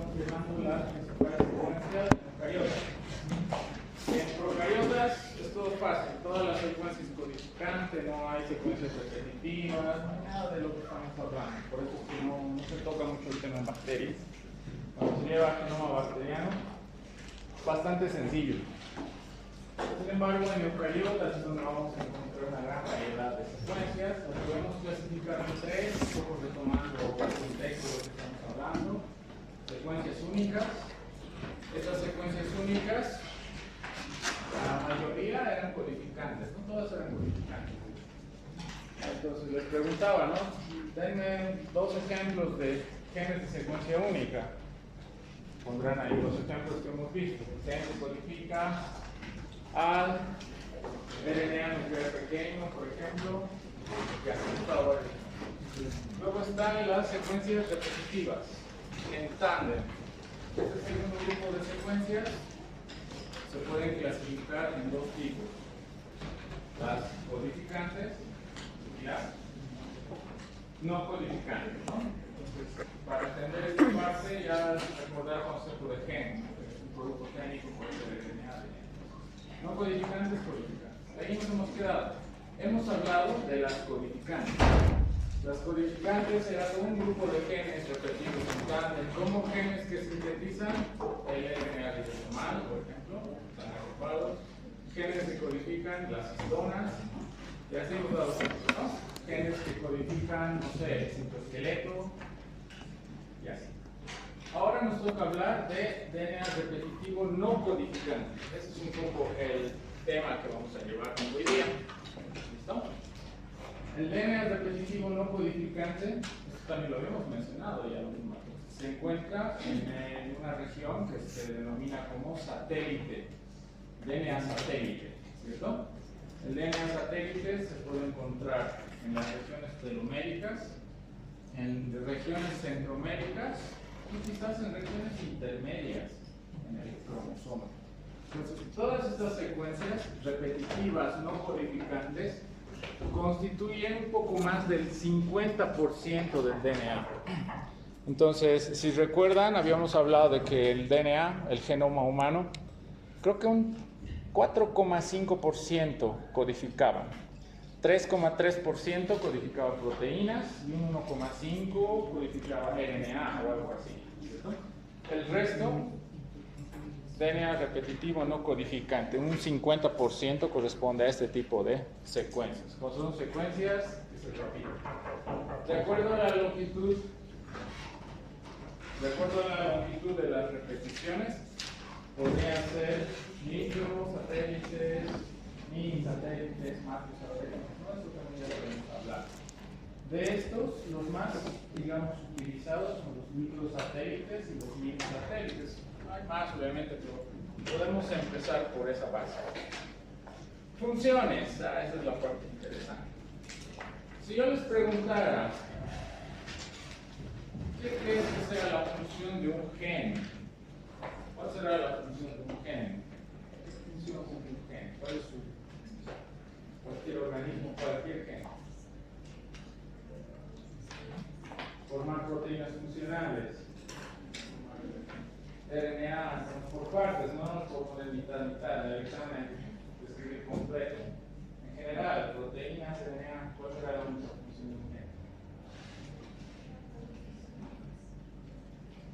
estamos llamando la principal secuencia de procariotas. En procariotas es todo fácil, toda la secuencia es codificante, no hay secuencias repetitivas, no hay nada de lo que estamos hablando. Por eso es que no se toca mucho el tema en bacterias. Cuando se lleva genoma bacteriano, bastante sencillo. Sin embargo, en eucariotas es donde vamos a encontrar una gran variedad de secuencias. Las podemos clasificar en tres, un poco retomando el contexto de lo que estamos hablando. Secuencias únicas. Estas secuencias únicas, la mayoría eran codificantes, no todas eran codificantes. Entonces les preguntaba, ¿no? Denme dos ejemplos de genes de secuencia única. Pondrán ahí los ejemplos que hemos visto. El gen que codifica al RNA nuclear pequeño, por ejemplo, que hasta ahora. Luego están las secuencias repetitivas en tándem. Este segundo grupo de secuencias se pueden clasificar en dos tipos: las codificantes y las no codificantes, ¿no? Entonces, para entender esta parte, ya recordar el concepto de gen, que es un producto génico por el RNA. No codificantes, codificantes. Ahí nos hemos quedado. Hemos hablado de las codificantes. Las codificantes eran un grupo de genes repetidos en tándem, como genes que sintetizan el RNA ribosomal, por ejemplo, están agrupados. Genes que codifican las histonas, y así hemos dado cuenta, ¿no? Genes que codifican, no sé, el citoesqueleto, y así. Ahora nos toca hablar de DNA repetitivo no codificante. Ese es un poco el tema que vamos a llevar hoy día. ¿Listo? El DNA repetitivo no codificante, esto también lo habíamos mencionado ya lo mismo, se encuentra en una región que se denomina como satélite, DNA satélite, ¿cierto? El DNA satélite se puede encontrar en las regiones teloméricas, en regiones centroméricas y quizás en regiones intermedias en el cromosoma. Entonces, todas estas secuencias repetitivas no codificantes constituyen un poco más del 50% del DNA. Entonces, si recuerdan, habíamos hablado de que el DNA, el genoma humano, creo que un 4,5% codificaba. 3,3% codificaba proteínas y un 1,5% codificaba RNA o algo así, ¿cierto? El resto, DNA repetitivo no codificante, un 50% corresponde a este tipo de secuencias. Son secuencias que se repiten. De acuerdo a la longitud de las repeticiones, podrían ser microsatélites, mini satélites, macrosatélites. ¿No? Eso también ya lo vamos a hablar. De estos, los más, digamos, utilizados son los microsatélites y los mini satélites. Hay más, obviamente, pero podemos empezar por esa base. Funciones, esa es la parte interesante. Si yo les preguntara, ¿qué crees que sea la función de un gen? ¿Cuál será la función de un gen? ¿Qué función cumple un gen? ¿Cuál es cualquier organismo, cualquier gen? Formar proteínas funcionales. RNA, estamos por partes, no nos por poner mitad. El examen es escribir completo. En general, proteínas, RNA, ¿cuál será la única función de un gen?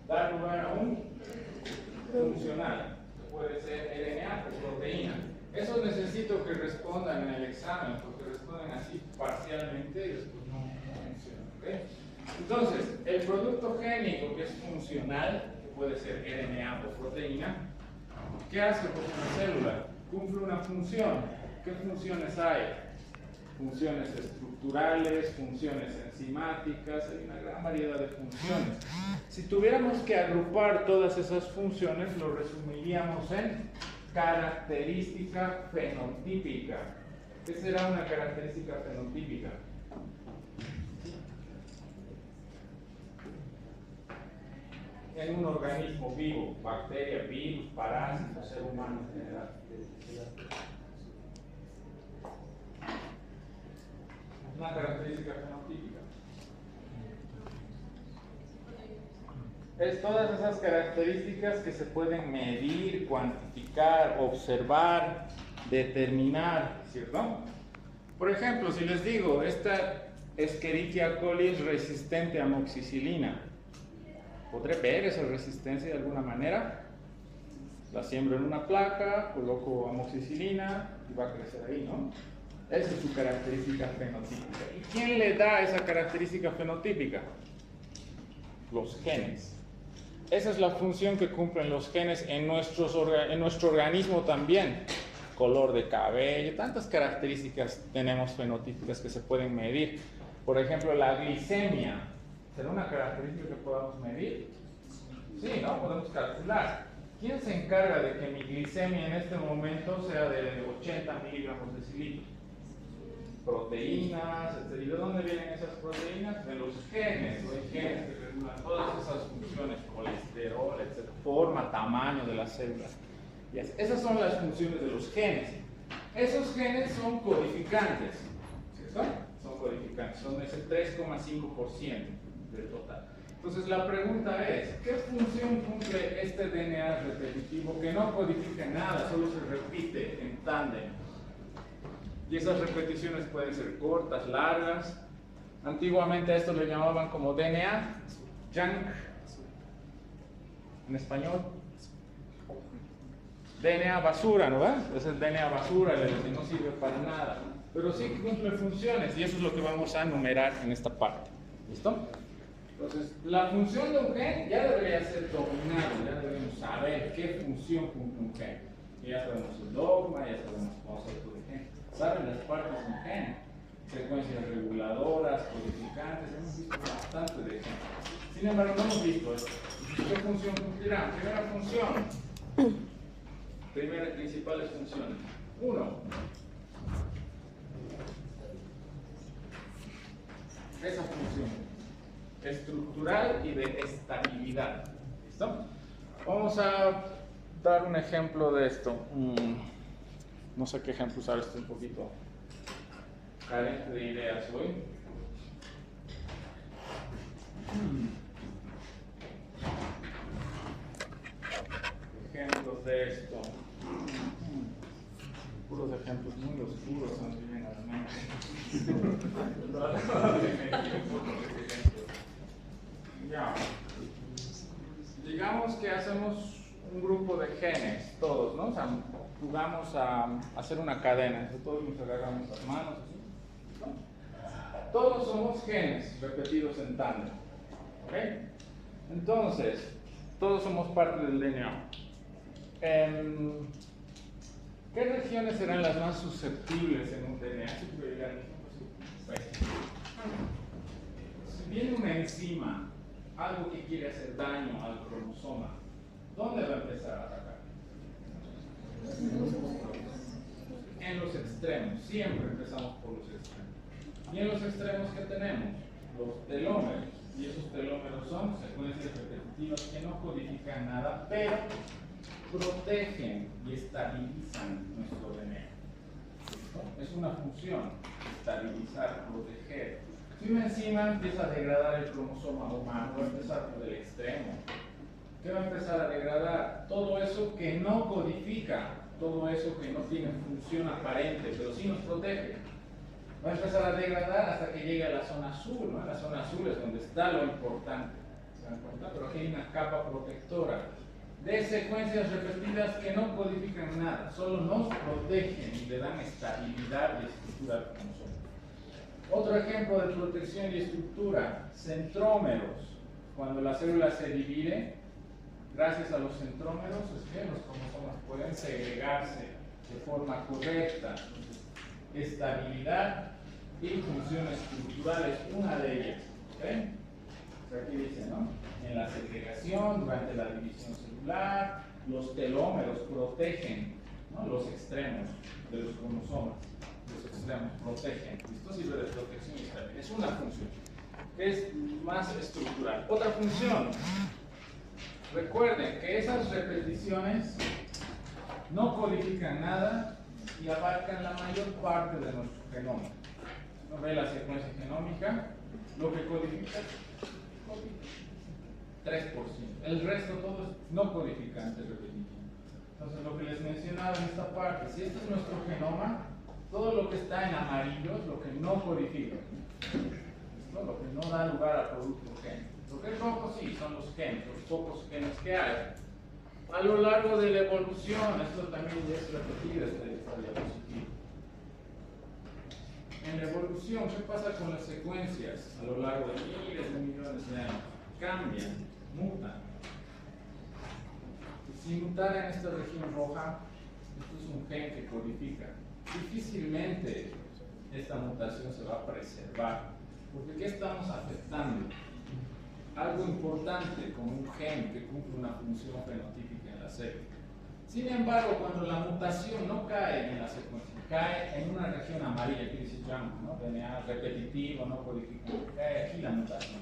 Dar lugar a un funcional, que puede ser RNA o proteína. Eso necesito que respondan en el examen, porque responden así parcialmente y después no funcionan. ¿Okay? Entonces, el producto génico que es funcional, que puede ser RNA o proteína, ¿qué hace con una célula? Cumple una función. ¿Qué funciones hay? Funciones estructurales, funciones enzimáticas, hay una gran variedad de funciones. Si tuviéramos que agrupar todas esas funciones, lo resumiríamos en característica fenotípica. ¿Qué será una característica fenotípica? En un organismo vivo, bacteria, virus, parásito, ser humano en general. Una característica fenotípica. Es todas esas características que se pueden medir, cuantificar, observar, determinar, ¿cierto? Por ejemplo, si les digo, esta Escherichia coli es resistente a amoxicilina, ¿podré ver esa resistencia de alguna manera? La siembro en una placa, coloco amoxicilina y va a crecer ahí, ¿no? Esa es su característica fenotípica. ¿Y quién le da esa característica fenotípica? Los genes. Esa es la función que cumplen los genes en nuestro organismo también. Color de cabello, tantas características tenemos fenotípicas que se pueden medir. Por ejemplo, la glicemia. ¿Será una característica que podamos medir? Sí, ¿no? Podemos calcular. ¿Quién se encarga de que mi glicemia en este momento sea de 80 miligramos de cilindro? Proteínas, etc. ¿Y de dónde vienen esas proteínas? De los genes. Hay genes que regulan todas esas funciones, colesterol, etc. Forma, tamaño de las células. Y esas son las funciones de los genes. Esos genes son codificantes, ¿cierto? Son codificantes, son ese 3,5% del total. Entonces la pregunta es, ¿qué función cumple este DNA repetitivo que no codifica nada, solo se repite en tándem? Y esas repeticiones pueden ser cortas, largas. Antiguamente a esto le llamaban como DNA, junk, en español. DNA basura, ¿no? Es el DNA basura, el que no sirve para nada. Pero sí cumple funciones y eso es lo que vamos a enumerar en esta parte. ¿Listo? Entonces, la función de un gen ya debería ser dominada, ya debemos saber qué función cumple un gen. Ya sabemos el dogma, ya sabemos conceptos de gen. ¿Saben las partes de un gen? Secuencias reguladoras, codificantes, hemos visto bastante de gen. Sin embargo, no hemos visto esto. ¿Qué función cumplirán? Primera función. Primeras principales funciones. 1. Esa función estructural y de estabilidad. ¿Listo? Vamos a dar un ejemplo de esto. No sé qué ejemplo usar, estoy un poquito carente de ideas hoy. Ejemplos de esto. Puros ejemplos muy oscuros nos vienen a la mente. Ya. Digamos que hacemos un grupo de genes, todos, ¿no? O sea, jugamos a hacer una cadena, todos nos agarramos las manos, ¿sí? ¿No? Todos somos genes repetidos en tándem, ¿ok? Entonces, todos somos parte del DNA. ¿Qué regiones serán las más susceptibles en un DNA? Pues, si viene una enzima, algo que quiere hacer daño al cromosoma, ¿dónde va a empezar a atacar? En los extremos, siempre empezamos por los extremos. Y en los extremos, ¿qué tenemos? Los telómeros. Y esos telómeros son secuencias repetitivas que no codifican nada, pero protegen y estabilizan nuestro DNA. ¿Listo? Es una función, estabilizar, proteger. Si una enzima empieza a degradar el cromosoma humano, va a empezar por el extremo. ¿Qué va a empezar a degradar? Todo eso que no codifica, todo eso que no tiene función aparente, pero sí nos protege. Va a empezar a degradar hasta que llegue a la zona azul, ¿no? La zona azul es donde está lo importante. ¿Se dan cuenta? Pero aquí hay una capa protectora de secuencias repetidas que no codifican nada, solo nos protegen y le dan estabilidad y estructura al cromosoma. Otro ejemplo de protección y estructura, centrómeros. Cuando la célula se divide, gracias a los centrómeros, es que los cromosomas pueden segregarse de forma correcta. Estabilidad y función estructural es una de ellas. ¿Okay? Aquí dice, ¿no? En la segregación, durante la división celular, los telómeros protegen, ¿no? Los extremos de los cromosomas. Los extremos protegen. Esto sirve de protección y estabilidad. Es una función que es más estructural. Otra función. Recuerden que esas repeticiones no codifican nada y abarcan la mayor parte de nuestro genoma. ¿No ve la secuencia genómica? Lo que codifica. 3%. El resto todo es no codificante repetitivo. Entonces, lo que les mencionaba en esta parte, si este es nuestro genoma, todo lo que está en amarillo es lo que no codifica. ¿Listo? Lo que no da lugar a producto gen. Lo que es rojo sí, son los genes, los pocos genes que hay. A lo largo de la evolución, esto también ya es repetido esta diapositiva. En la evolución, ¿qué pasa con las secuencias a lo largo de miles de millones de años? Cambian, mutan. Si mutara en esta región roja, esto es un gen que codifica. Difícilmente esta mutación se va a preservar. Porque ¿qué estamos afectando? Algo importante como un gen que cumple una función fenotípica en la célula. Sin embargo, cuando la mutación no cae en la secuencia, cae en una región amarilla, que dice jungle, ¿no? DNA repetitivo, no codificado, cae aquí la mutación.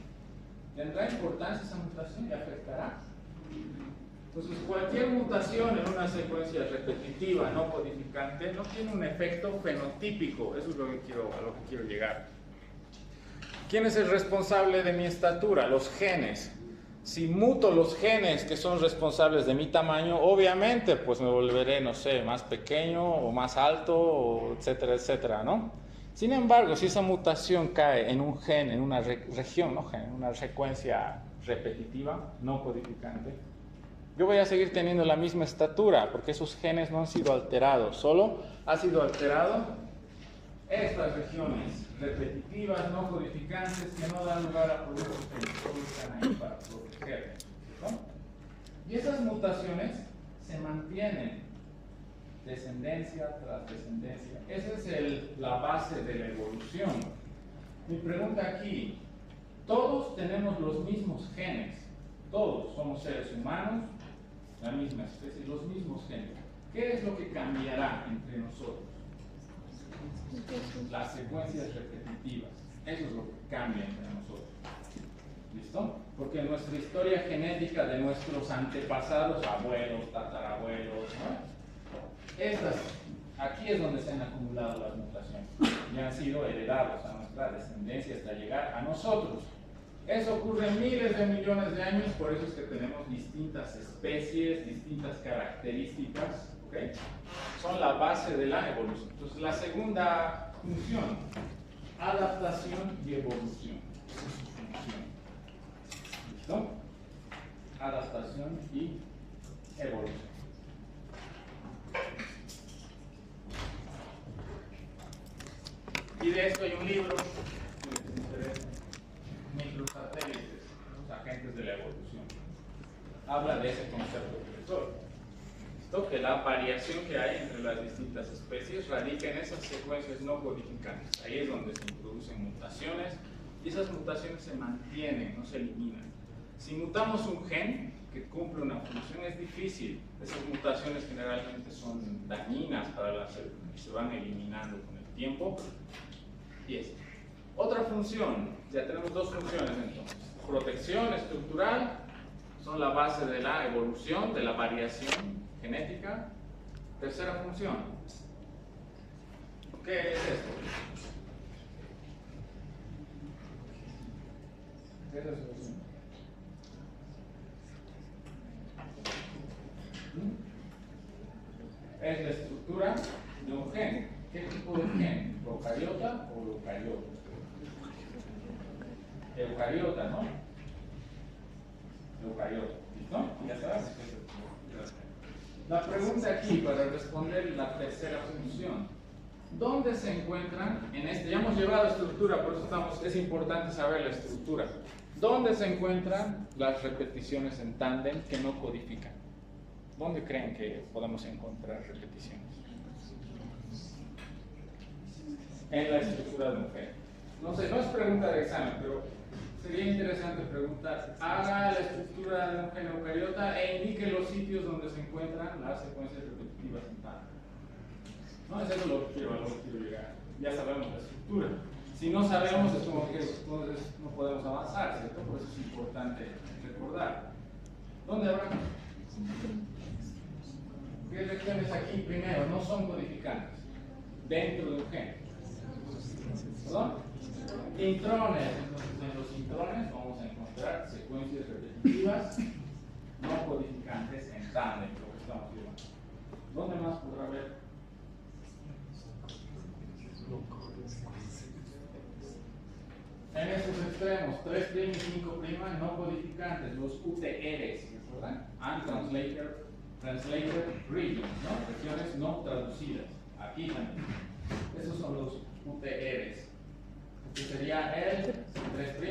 ¿Tendrá importancia esa mutación y afectará? Entonces, cualquier mutación en una secuencia repetitiva no codificante no tiene un efecto fenotípico. Eso es a lo que quiero llegar. ¿Quién es el responsable de mi estatura? Los genes. Si muto los genes que son responsables de mi tamaño, obviamente pues me volveré, no sé, más pequeño o más alto, o etcétera, etcétera, ¿no? Sin embargo, si esa mutación cae en un gen, en una región, no gen, en una secuencia repetitiva, no codificante, yo voy a seguir teniendo la misma estatura, porque esos genes no han sido alterados, solo ha sido alterado estas regiones repetitivas, no codificantes, que no dan lugar a productos que solo están ahí para proteger, ¿no? Y esas mutaciones se mantienen descendencia tras descendencia. Esa es la base de la evolución. Mi pregunta aquí, todos tenemos los mismos genes, todos somos seres humanos, la misma especie, los mismos genes. ¿Qué es lo que cambiará entre nosotros? Las secuencias repetitivas. Eso es lo que cambia entre nosotros. ¿Listo? Porque nuestra historia genética de nuestros antepasados, abuelos, tatarabuelos, ¿no? Aquí es donde se han acumulado las mutaciones y han sido heredados a nuestra descendencia hasta llegar a nosotros. Eso ocurre en miles de millones de años, por eso es que tenemos distintas especies, distintas características, ¿ok? Son la base de la evolución. Entonces, la segunda función, adaptación y evolución. Esa es su función. ¿Listo? Adaptación y evolución. Y de esto hay un libro, si les interesa, Microsatélites, los agentes de la evolución. Habla de ese concepto que les doy. Esto, que la variación que hay entre las distintas especies radica en esas secuencias no codificantes. Ahí es donde se introducen mutaciones y esas mutaciones se mantienen, no se eliminan. Si mutamos un gen que cumple una función, es difícil. Esas mutaciones generalmente son dañinas para la célula y se van eliminando con el tiempo. Y es otra función, ya tenemos dos funciones entonces. Protección estructural, son la base de la evolución, de la variación genética. Tercera función, ¿qué es esto? ¿Qué es eso? Es la estructura de un gen. ¿Qué tipo de gen? ¿Procariota o eucariota? Eucariota, ¿no? Eucariota, ¿listo? Ya sabes. La pregunta aquí, para responder la tercera función, ¿dónde se encuentran en este? Ya hemos llevado estructura, por eso es importante saber la estructura. ¿Dónde se encuentran las repeticiones en tándem que no codifican? ¿Dónde creen que podemos encontrar repeticiones? En la estructura de un gen. No sé, no es pregunta de examen, pero sería interesante preguntar, haga la estructura de un gen eucariota e indique los sitios donde se encuentran las secuencias repetitivas en tándem. No, es eso lo que quiero llegar. Ya sabemos la estructura. Si no sabemos, es como que entonces no podemos avanzar, ¿cierto? Por eso es importante recordar. ¿Dónde habrá? ¿Qué regiones aquí primero no son codificantes? Dentro de un gen. ¿Perdón? Intrones. Entonces, en los intrones vamos a encontrar secuencias repetitivas. repetitivas no codificantes en tándem, lo que estamos viendo. ¿Dónde más podrá haber? En estos extremos, 3' y 5' no codificantes, los UTRs, ¿verdad? Untranslated regions, ¿no? Regiones no traducidas. Aquí también. Esos son los UTRs. Este sería el 3', si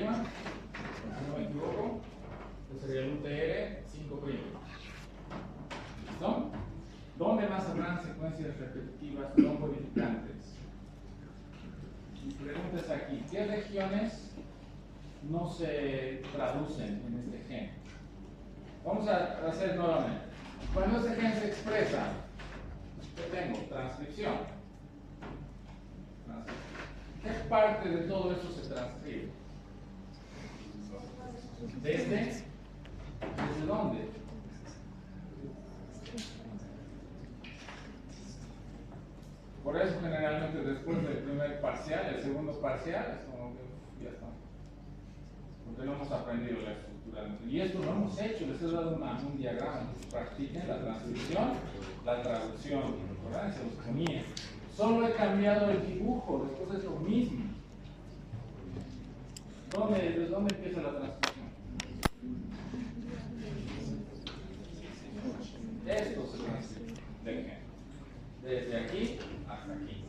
no me equivoco. Este sería el UTR 5'. ¿Listo? ¿Dónde más habrán secuencias repetitivas no codificantes? Mi pregunta es aquí, ¿qué regiones no se traducen en este gen? Vamos a hacer nuevamente. Cuando este gen se expresa, ¿qué tengo? Transcripción. ¿Qué parte de todo esto se transcribe? ¿Desde dónde? Por eso generalmente después del primer parcial, el segundo parcial, es como que ya está. Porque no hemos aprendido la estructura. Y esto lo hemos hecho, les he dado un diagrama, que practiquen la transcripción, la traducción, ¿verdad? Se los ponía. Solo he cambiado el dibujo, después es lo mismo. ¿Desde dónde empieza la transcripción? Esto se transcribe del gen. Desde aquí hasta aquí.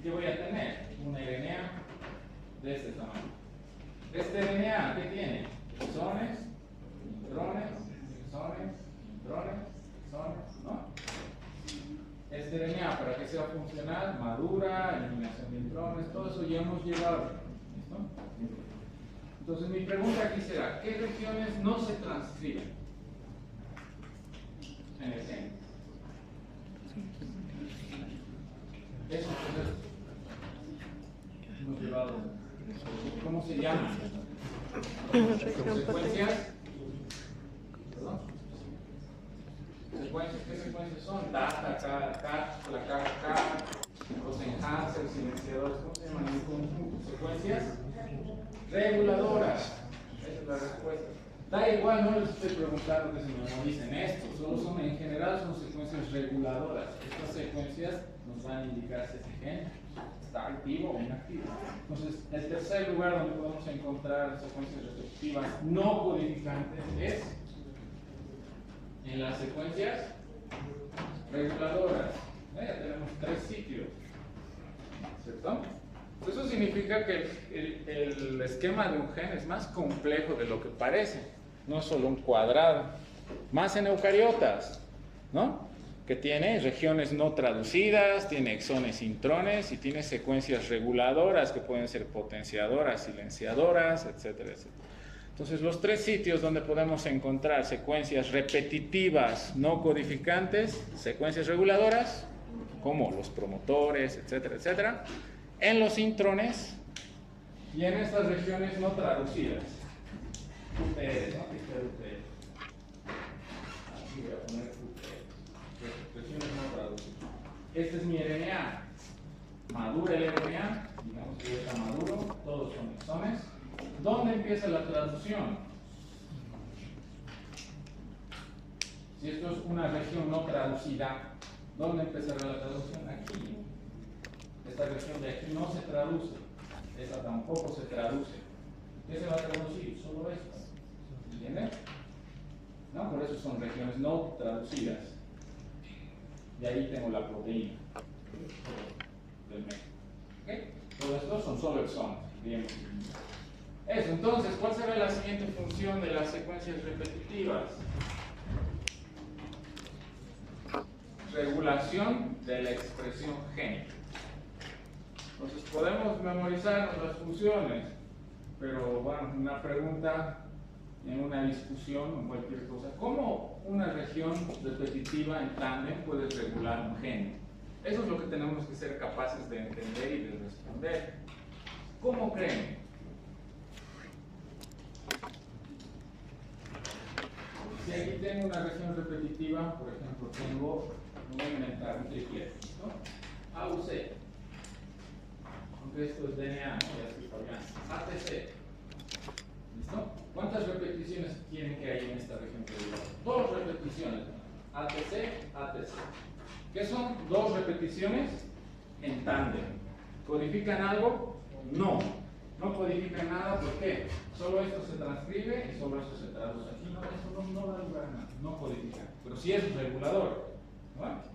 ¿Qué voy a tener? Una RNA de este tamaño. Este RNA, ¿qué tiene? Exones, intrones, exones, intrones, exones, ¿no? Este RNA, para que sea funcional, madura, eliminación de intrones, todo eso ya hemos llegado. ¿Listo? Entonces mi pregunta aquí será, ¿qué regiones no se transcriben en el gen? Eso hemos llevado. ¿Cómo se llaman? Secuencias. ¿Perdón? Secuencias, ¿qué secuencias son? Data, cat, la caja, los enhancers, silenciadores, ¿cómo se llaman? En conjunto. Secuencias reguladoras. Esa es la respuesta. Da igual, no les estoy preguntando que se memoricen esto, solo son, en general son secuencias reguladoras. Estas secuencias nos van a indicar si ese gen está activo o inactivo. Entonces, el tercer lugar donde podemos encontrar secuencias repetitivas no codificantes es en las secuencias reguladoras. Ya tenemos 3 sitios, ¿cierto? Eso significa que el esquema de un gen es más complejo de lo que parece. No es solo un cuadrado. Más en eucariotas, ¿no? Que tiene regiones no traducidas, tiene exones, intrones y tiene secuencias reguladoras que pueden ser potenciadoras, silenciadoras, etcétera, etcétera. Entonces, los 3 sitios donde podemos encontrar secuencias repetitivas no codificantes, secuencias reguladoras, como los promotores, etcétera, etcétera, en los intrones y en estas regiones no traducidas. UTR, ¿no? Aquí voy a poner UTR. Regiones no traducidas. Este es mi RNA. Madura el RNA, digamos que ya está maduro, todos son exones. ¿Dónde empieza la traducción? Si esto es una región no traducida, ¿dónde empezará la traducción? Aquí. Esta región de aquí no se traduce, esta tampoco se traduce. ¿Qué se va a traducir? Solo esto. ¿Entienden? ¿No? Por eso son regiones no traducidas. Y ahí tengo la proteína del medio. ¿Okay? Todo esto son solo exones. Bien. Eso, entonces, ¿cuál será la siguiente función de las secuencias repetitivas? Regulación de la expresión génica. Entonces, podemos memorizarnos las funciones, pero bueno, una pregunta en una discusión o cualquier cosa, ¿cómo una región repetitiva en tándem puede regular un gen? Eso es lo que tenemos que ser capaces de entender y de responder. ¿Cómo creen? Si aquí tengo una región repetitiva, por ejemplo, voy a inventar un triplete, ¿no? A u C. Aunque esto es DNA, ¿no? Ya estoy fallando. ATC. ¿Listo? ¿Cuántas repeticiones quieren que haya en esta región regular? 2 repeticiones. ATC, ATC. ¿Qué son 2 repeticiones? En tándem. ¿Codifican algo? No. No codifican nada. ¿Por qué? Solo esto se transcribe y solo esto se traduce. Aquí no, eso no da lugar a nada. No codifica. Pero sí es regulador. ¿No?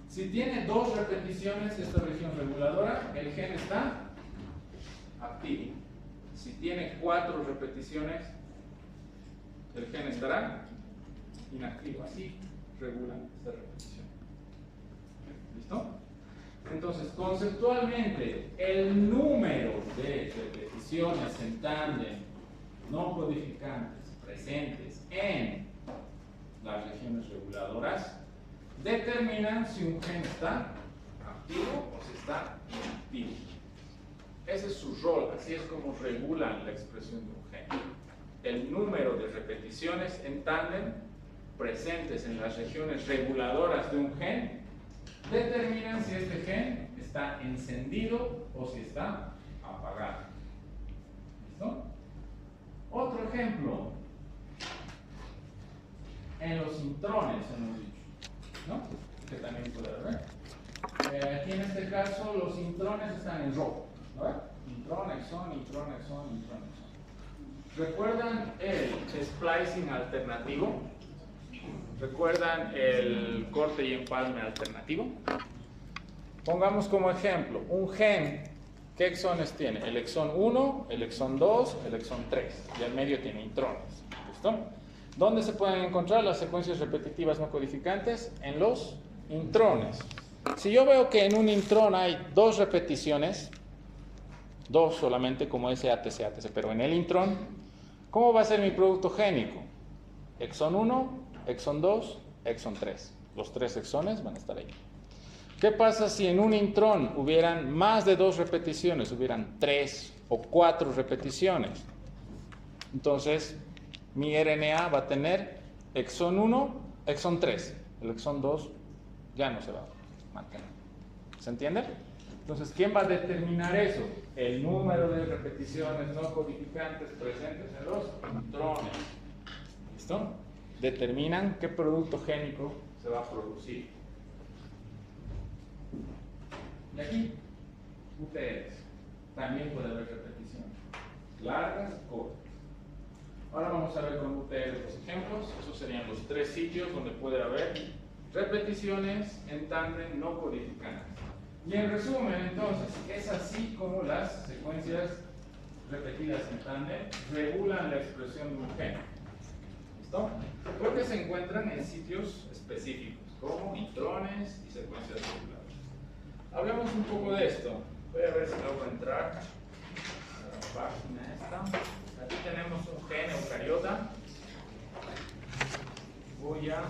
Si tiene 2 repeticiones esta región reguladora, el gen está activo. Si tiene 4 repeticiones, el gen estará inactivo. Así regulan esta repetición. ¿Listo? Entonces, conceptualmente, el número de repeticiones en tándem no codificantes presentes en las regiones reguladoras determinan si un gen está activo o si está inactivo. Ese es su rol, así es como regulan la expresión de un gen. El número de repeticiones en tándem presentes en las regiones reguladoras de un gen determinan si este gen está encendido o si está apagado. ¿Listo? Otro ejemplo. En los intrones hemos dicho, ¿no? Que también puede haber. Aquí en este caso los intrones están en rojo, ¿no? Intrón, exón, intrón, exón, intrón, exón. ¿Recuerdan el splicing alternativo? ¿Recuerdan el corte y empalme alternativo? Pongamos como ejemplo un gen. ¿Qué exones tiene? El exón 1, el exón 2, el exón 3. Y al medio tiene intrones. ¿Listo? ¿Dónde se pueden encontrar las secuencias repetitivas no codificantes? En los intrones. Si yo veo que en un intrón hay 2 repeticiones, 2 solamente como ese ATC, ATC, pero en el intrón, ¿cómo va a ser mi producto génico? Exón 1, exón 2, exón 3. Los 3 exones van a estar ahí. ¿Qué pasa si en un intrón hubieran más de 2 repeticiones, hubieran 3 o 4 repeticiones? Entonces, mi RNA va a tener exón 1, exón 3. El exón 2 ya no se va a mantener. ¿Se entiende? Entonces, ¿quién va a determinar eso? El número de repeticiones no codificantes presentes en los intrones. ¿Listo? Determinan qué producto génico se va a producir. Y aquí, UTRs. También puede haber repeticiones. Largas y cortas. Ahora vamos a ver con UTRs los ejemplos. Esos serían los 3 sitios donde puede haber repeticiones en tándem no codificantes. Y en resumen, entonces, es así como las secuencias repetidas en tándem regulan la expresión de un gen. ¿Listo? Porque se encuentran en sitios específicos, como intrones y secuencias regulares. Hablemos un poco de esto. Voy a ver si logro entrar a la página esta. Aquí tenemos un gen eucariota. Voy a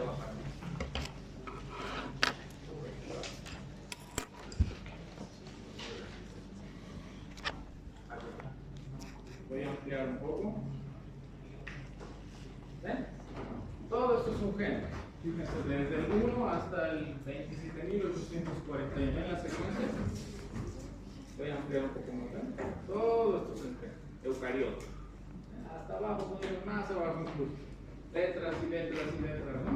bajar. Voy a ampliar un poco. ¿Ven? Todo esto es un gen. Fíjense, desde el 1 hasta el 27.841 en la secuencia. Voy a ampliar un poco más. ¿Ven? Todo esto es un gen. Eucariota. Hasta abajo, más abajo incluso. Letras y letras y letras, ¿no?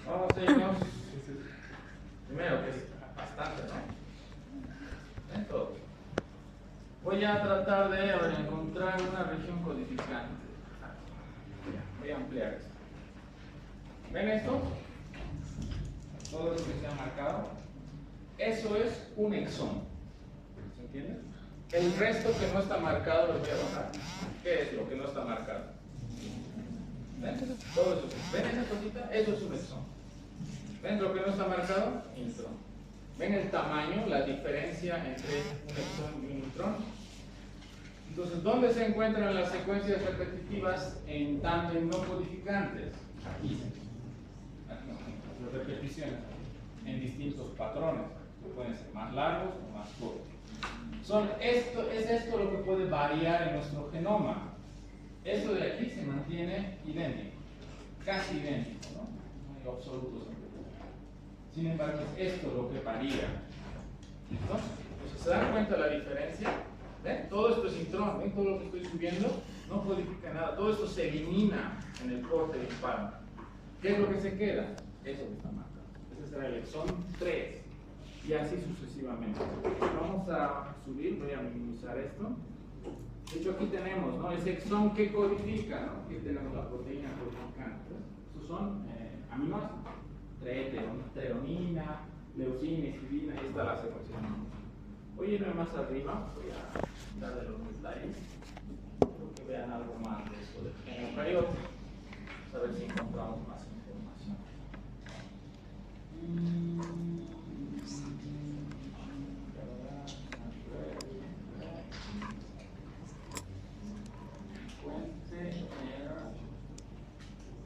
Vamos a irnos. Primero, que es bastante, ¿no? En todo. Voy a tratar de encontrar una región codificante. Voy a ampliar esto. ¿Ven esto? Todo eso que se ha marcado. Eso es un exón. ¿Se entiende? El resto que no está marcado lo voy a bajar. ¿Qué es lo que no está marcado? ¿Ven? Todo eso. ¿Ven esa cosita? Eso es un exón. ¿Ven lo que no está marcado? Intrón. ¿Ven el tamaño, la diferencia entre un exón y un intrón? Entonces, ¿dónde se encuentran las secuencias repetitivas en tándem no codificantes? Aquí. Las repeticiones en distintos patrones, que pueden ser más largos o más cortos. Es esto lo que puede variar en nuestro genoma. Esto de aquí se mantiene idéntico, casi idéntico, ¿no? No hay absolutos. Sin embargo, es esto lo que varía. ¿Listo? Entonces, ¿se dan cuenta la diferencia? ¿Ven? Todo esto es intrón, ¿ven? Todo lo que estoy subiendo no codifica nada, todo esto se elimina en el corte de hispano. ¿Qué es lo que se queda? Eso que está marcado. Ese será el exón 3 y así sucesivamente. Vamos a subir, voy a minimizar esto. De hecho, aquí tenemos, ¿no? Ese exón que codifica, ¿no? Aquí tenemos la proteína codificante. Estos son aminoácidos. Treonina, leucina, histidina, ahí está la secuencia. Voy a irme más arriba, voy a darle los slides. Quiero que vean algo más de esto del gen eucariote. A ver si encontramos más información.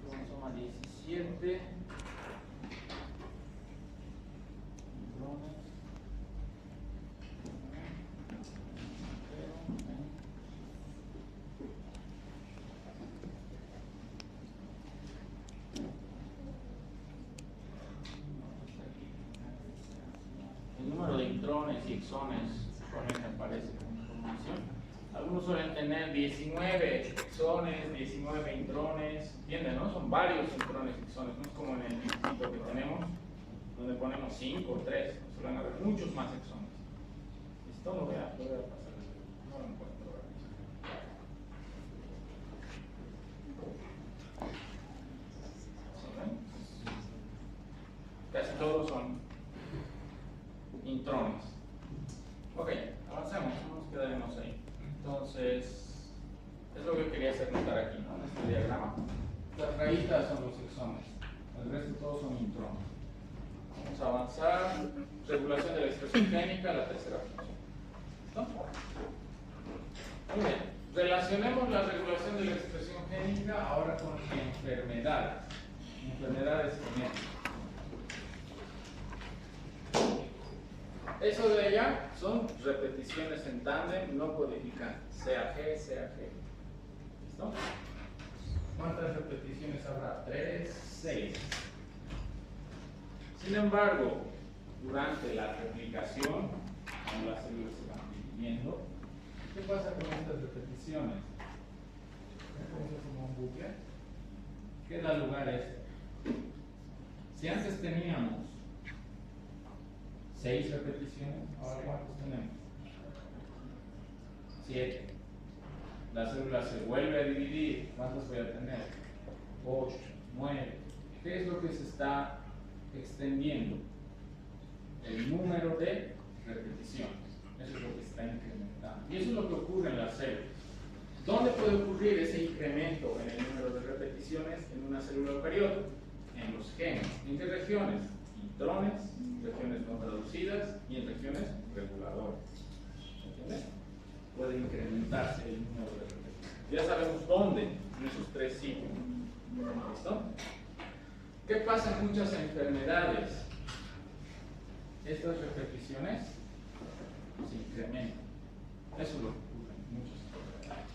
Cromosoma 17. El número de intrones y exones solamente aparece como información. Algunos suelen tener 19 exones, 19 intrones, ¿entienden? ¿No? Son varios intrones y exones, no es como en el distrito que tenemos, donde ponemos 5 o 3, suelen haber muchos más exones. Esto lo voy a pasar, no lo encuentro ahora mismo. ¿Sí ven? Casi todos son intrones. Ok, avancemos, nos quedaremos ahí. Entonces, es lo que quería hacer notar aquí, ¿no? En este diagrama. Las rayitas son los exones, el resto todos son intrones. Vamos a avanzar. Regulación de la expresión génica, la tercera función. ¿Listo? Muy bien. Relacionemos la regulación de la expresión génica ahora con enfermedades. Enfermedades genéticas. Eso de allá son repeticiones en tándem no codificantes, CAG, CAG. ¿Listo? ¿Cuántas repeticiones habrá? 3, 6. Sin embargo, durante la replicación, cuando las células se van dividiendo, ¿qué pasa con estas repeticiones? ¿Cómo como un bucle? ¿Qué da lugar a esto? Si antes teníamos 6 repeticiones, ahora ¿cuántos tenemos? 7. La célula se vuelve a dividir, ¿cuántos voy a tener? 8, 9. ¿Qué es lo que se está extendiendo? El número de repeticiones. Eso es lo que se está incrementando. Y eso es lo que ocurre en las células. ¿Dónde puede ocurrir ese incremento en el número de repeticiones en una célula eucariote? En los genes. ¿En qué regiones? Intrones, regiones no traducidas y en regiones reguladoras. ¿Entiendes? Puede incrementarse el número de repeticiones. Ya sabemos dónde, en esos 3 sitios. ¿Listo? ¿Qué pasa en muchas enfermedades? Estas repeticiones se incrementan. Eso es lo que ocurre en muchas enfermedades.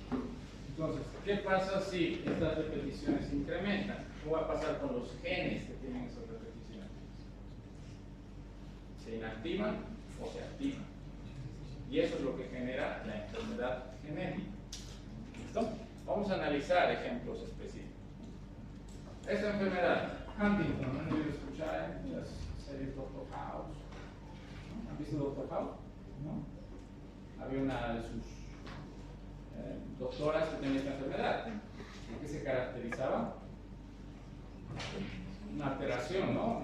Entonces, ¿qué pasa si estas repeticiones se incrementan? ¿Qué va a pasar con los genes que tienen esas repeticiones? ¿Se inactivan o se activan? Y eso es lo que genera la enfermedad genética. ¿Listo? Vamos a analizar ejemplos específicos. Esta enfermedad, Huntington, ¿no han oído escuchar en las series Dr. House? ¿No? ¿Han visto Dr. House? ¿No? Había una de sus doctoras que tenía esta enfermedad. ¿En qué se caracterizaba? Una alteración, ¿no?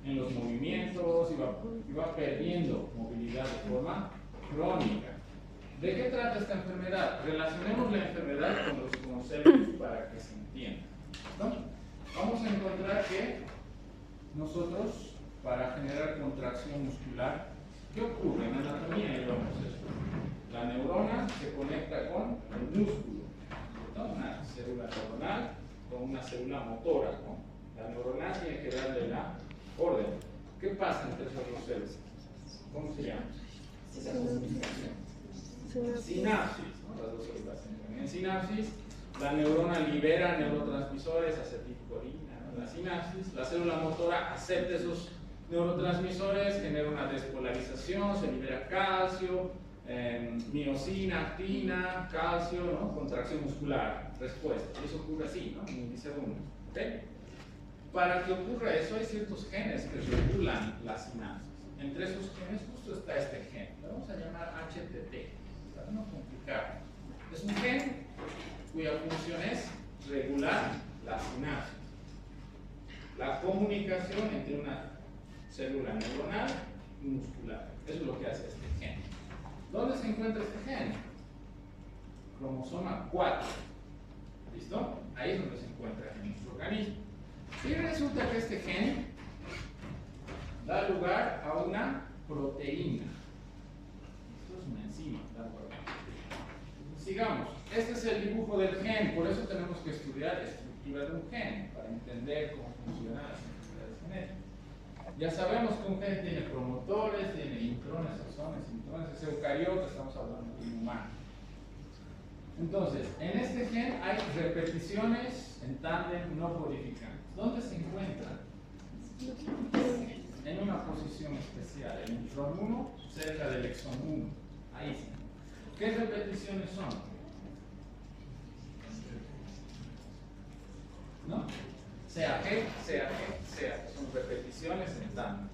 En los movimientos, iba perdiendo movilidad de forma crónica. ¿De qué trata esta enfermedad? Relacionemos la enfermedad con los conceptos para que se entienda. ¿No? Vamos a encontrar que nosotros, para generar contracción muscular, ¿qué ocurre? En la anatomía llevamos esto. La neurona se conecta con el músculo, ¿no? Una célula neuronal con una célula motora, ¿no? La neurona tiene que darle la orden. ¿Qué pasa entre esas dos células? ¿Cómo se llama? Esa comunicación. Sinapsis, ¿no? Las dos células se entran en sinapsis. La neurona libera neurotransmisores, acetilcolina, ¿no? La sinapsis. La célula motora acepta esos Neurotransmisores generan una despolarización, se libera calcio, miosina, actina, calcio, ¿no? Contracción muscular, respuesta. Y eso ocurre así, ¿no? En milisegundos. ¿Okay? Para que ocurra eso hay ciertos genes que regulan las sinapsis. Entre esos genes justo está este gen. Lo vamos a llamar HTT, para no complicar. Es un gen cuya función es regular la sinapsis. La comunicación entre una célula neuronal y muscular. Eso es lo que hace este gen. ¿Dónde se encuentra este gen? Cromosoma 4. ¿Listo? Ahí es donde se encuentra en nuestro organismo. Y resulta que este gen da lugar a una proteína. Esto es una enzima, ¿de acuerdo? Sigamos. Este es el dibujo del gen, por eso tenemos que estudiar estructura de un gen, para entender cómo funcionan las enfermedades genéticas. Ya sabemos que un gen tiene promotores, tiene intrones, exones, intrones, es eucariota, estamos hablando de un humano. Entonces, en este gen hay repeticiones en tándem no codificantes. ¿Dónde se encuentran? En una posición especial, el intrón 1, cerca del exón 1. Ahí sí. ¿Qué repeticiones son? ¿No? CAG, CAG, CAG. Son repeticiones en tándem.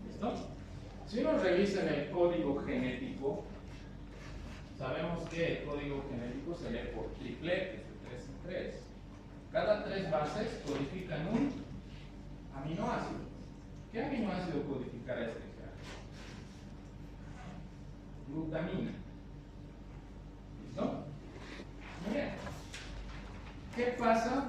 ¿Listo? Si uno revisa en el código genético, sabemos que el código genético se lee por tripletes, de 3 en 3. Cada 3 bases codifican un aminoácido. ¿Qué aminoácido codificará este gen? Glutamina. ¿Listo? Muy bien. ¿Qué pasa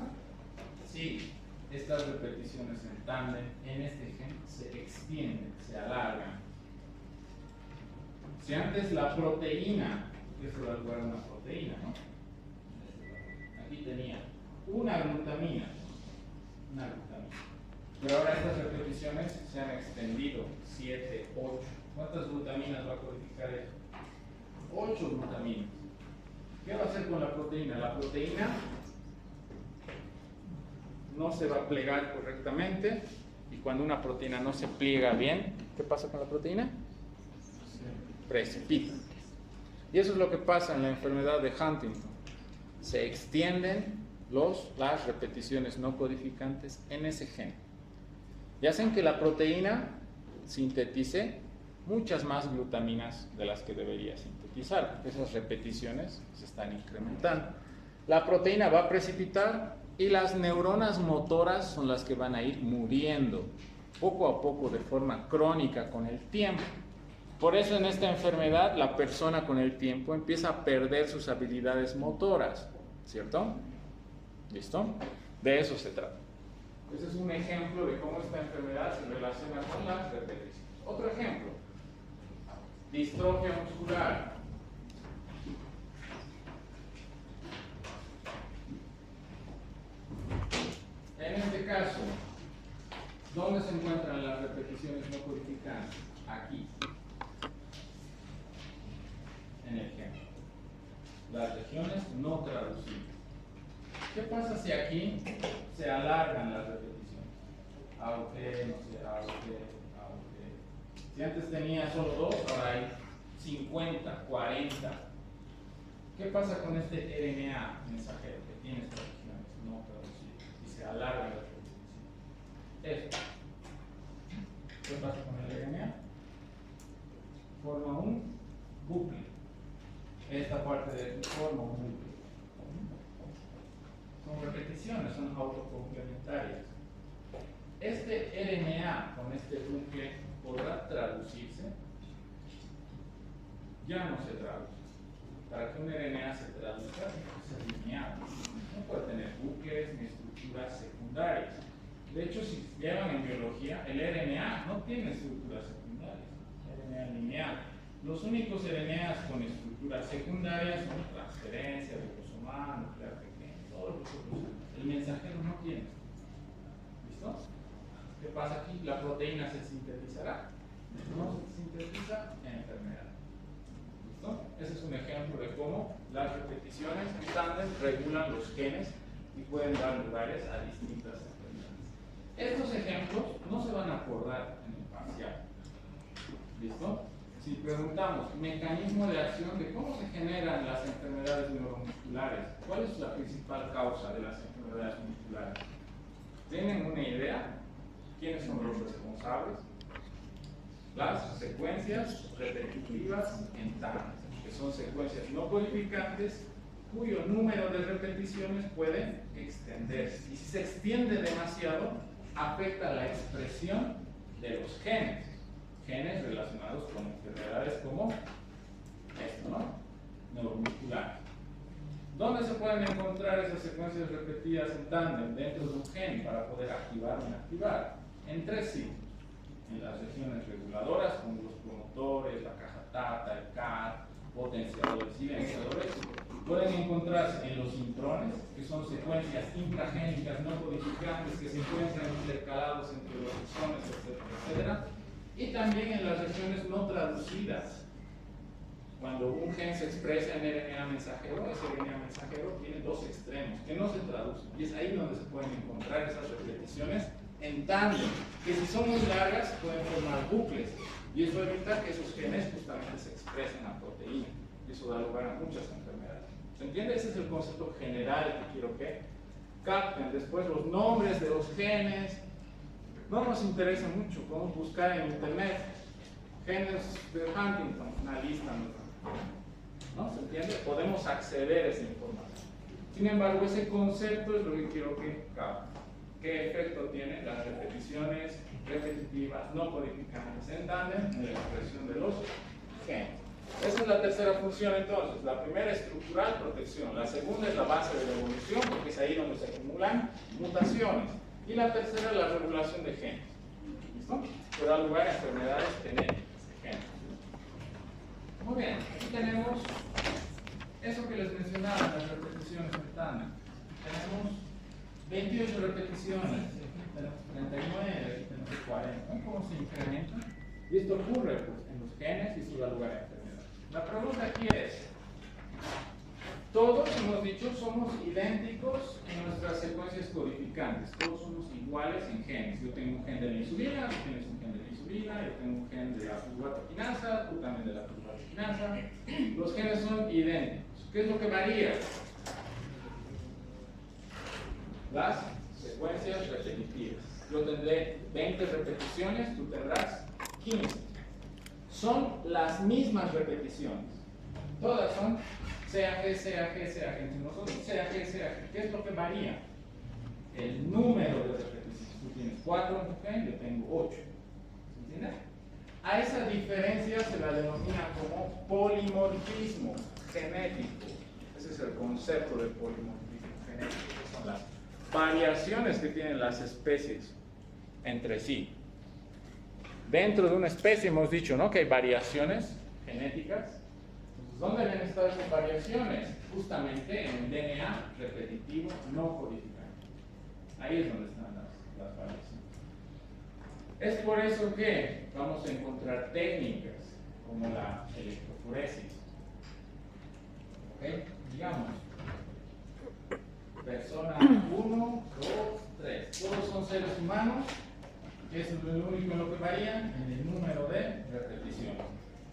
si estas repeticiones en tándem en este gen se extienden, se alargan? Si antes la proteína, esto da lugar a una proteína, ¿no? Aquí tenía una glutamina, pero ahora estas repeticiones se han extendido, 7, 8. ¿Cuántas glutaminas va a codificar esto? 8 glutaminas. ¿Qué va a hacer con la proteína? La proteína no se va a plegar correctamente, y cuando una proteína no se pliega bien, ¿qué pasa con la proteína? Precipita. Y eso es lo que pasa en la enfermedad de Huntington. Se extienden las repeticiones no codificantes en ese gen. Y hacen que la proteína sintetice muchas más glutaminas de las que debería sintetizar. Esas repeticiones se están incrementando. La proteína va a precipitar y las neuronas motoras son las que van a ir muriendo poco a poco de forma crónica con el tiempo. Por eso en esta enfermedad la persona con el tiempo empieza a perder sus habilidades motoras, ¿cierto? ¿Listo? De eso se trata. Ese es un ejemplo de cómo esta enfermedad se relaciona con las repeticiones. Otro ejemplo, distrofia muscular. En este caso, ¿dónde se encuentran las repeticiones no codificantes? Aquí, en el gen. Las regiones no traducidas. ¿Qué pasa si aquí se alargan las repeticiones? AOT, no sé, AOT, AOT. Si antes tenía solo 2, ahora hay 50, 40. ¿Qué pasa con este RNA mensajero que tiene estas regiones no traducidas y se alargan las repeticiones? Esto. ¿Qué pasa con el RNA? Forma un bucle. Esta parte de aquí forma un bucle. Son repeticiones, son autocomplementarias. Este RNA con este bucle podrá traducirse. Ya no se traduce. Para que un RNA se traduzca, tiene que ser lineal. No puede tener bucles ni estructuras secundarias. De hecho, si llevan en biología, el RNA no tiene estructuras secundarias. RNA lineal. Los únicos RNAs con estructuras secundarias son transferencia, ribosomal, nuclear pequeño, todos los otros. El mensajero no tiene. ¿Listo? ¿Qué pasa aquí? La proteína se sintetizará. No se sintetiza en enfermedad. ¿Listo? Ese es un ejemplo de cómo las repeticiones en tándem regulan los genes y pueden dar lugares a distintas enfermedades. Estos ejemplos no se van a acordar en el párrafo. demasiado. ¿Listo? Si preguntamos mecanismo de acción de cómo se generan las enfermedades neuromusculares, ¿cuál es la principal causa de las enfermedades musculares? ¿Tienen una idea? ¿Quiénes son los responsables? Las secuencias repetitivas en TAND, que son secuencias no codificantes cuyo número de repeticiones puede extenderse. Y si se extiende demasiado, afecta la expresión de los genes. Genes relacionados con enfermedades como esto, ¿no? Neuromuscular. ¿Dónde se pueden encontrar esas secuencias repetidas en tándem? Dentro de un gen para poder activar o inactivar. En 3 sitios. En las regiones reguladoras, como los promotores, la caja TATA, el CAR, potenciadores y silenciadores. Pueden encontrarse en los intrones, que son secuencias intragénicas no codificantes que se encuentran intercalados entre los exones, etcétera, etcétera. Y también en las regiones no traducidas. Cuando un gen se expresa en RNA mensajero, ese RNA mensajero tiene 2 extremos que no se traducen. Y es ahí donde se pueden encontrar esas repeticiones en tándem, que si son muy largas pueden formar bucles. Y eso evita que esos genes justamente se expresen a proteína. Y eso da lugar a muchas enfermedades. ¿Se entiende? Ese es el concepto general que quiero que capten. Después los nombres de los genes. No nos interesa mucho, podemos buscar en internet genes de Huntington, una lista, ¿no? ¿Se entiende? Podemos acceder a esa información. Sin embargo, ese concepto es lo que quiero que capten. ¿Qué efecto tienen las repeticiones repetitivas no codificantes en tándem en la expresión de los genes? Esa es la tercera función entonces. La primera es estructural, protección. La segunda es la base de la evolución, porque es ahí donde se acumulan mutaciones. Y la tercera es la regulación de genes. ¿Listo? Que da lugar a enfermedades genéticas de genes. Muy bien, aquí tenemos eso que les mencionaba, las repeticiones en tándem. Tenemos 28 repeticiones, tenemos 39, aquí tenemos 40. ¿Ven cómo se incrementa? Y esto ocurre pues, en los genes y eso da lugar a enfermedades. La pregunta aquí es, todos, hemos dicho, somos idénticos en nuestras secuencias codificantes. Todos somos iguales en genes. Yo tengo un gen de la insulina, tú tienes un gen de la insulina, yo tengo un gen de la fosfatidinasa, tú también de la fosfatidinasa. Los genes son idénticos. ¿Qué es lo que varía? Las secuencias repetitivas. Yo tendré 20 repeticiones, tú tendrás 15. Son las mismas repeticiones. Todas son CAG, CAG, CAG. Entre nosotros, CAG, CAG. ¿Qué es lo que varía? El número de repeticiones. Tú tienes 4 en tu gen, yo tengo 8. ¿Se entiende? A esa diferencia se la denomina como polimorfismo genético. Ese es el concepto del polimorfismo genético, que son las variaciones que tienen las especies entre sí. Dentro de una especie hemos dicho, ¿no?, que hay variaciones genéticas. ¿Dónde deben estar esas variaciones? Justamente en el DNA repetitivo no codificante. Ahí es donde están las variaciones. Es por eso que vamos a encontrar técnicas como la electroforesis. ¿Ok? Digamos, persona 1, 2, 3. Todos son seres humanos. Eso es lo único en lo que varían, en el número de repeticiones.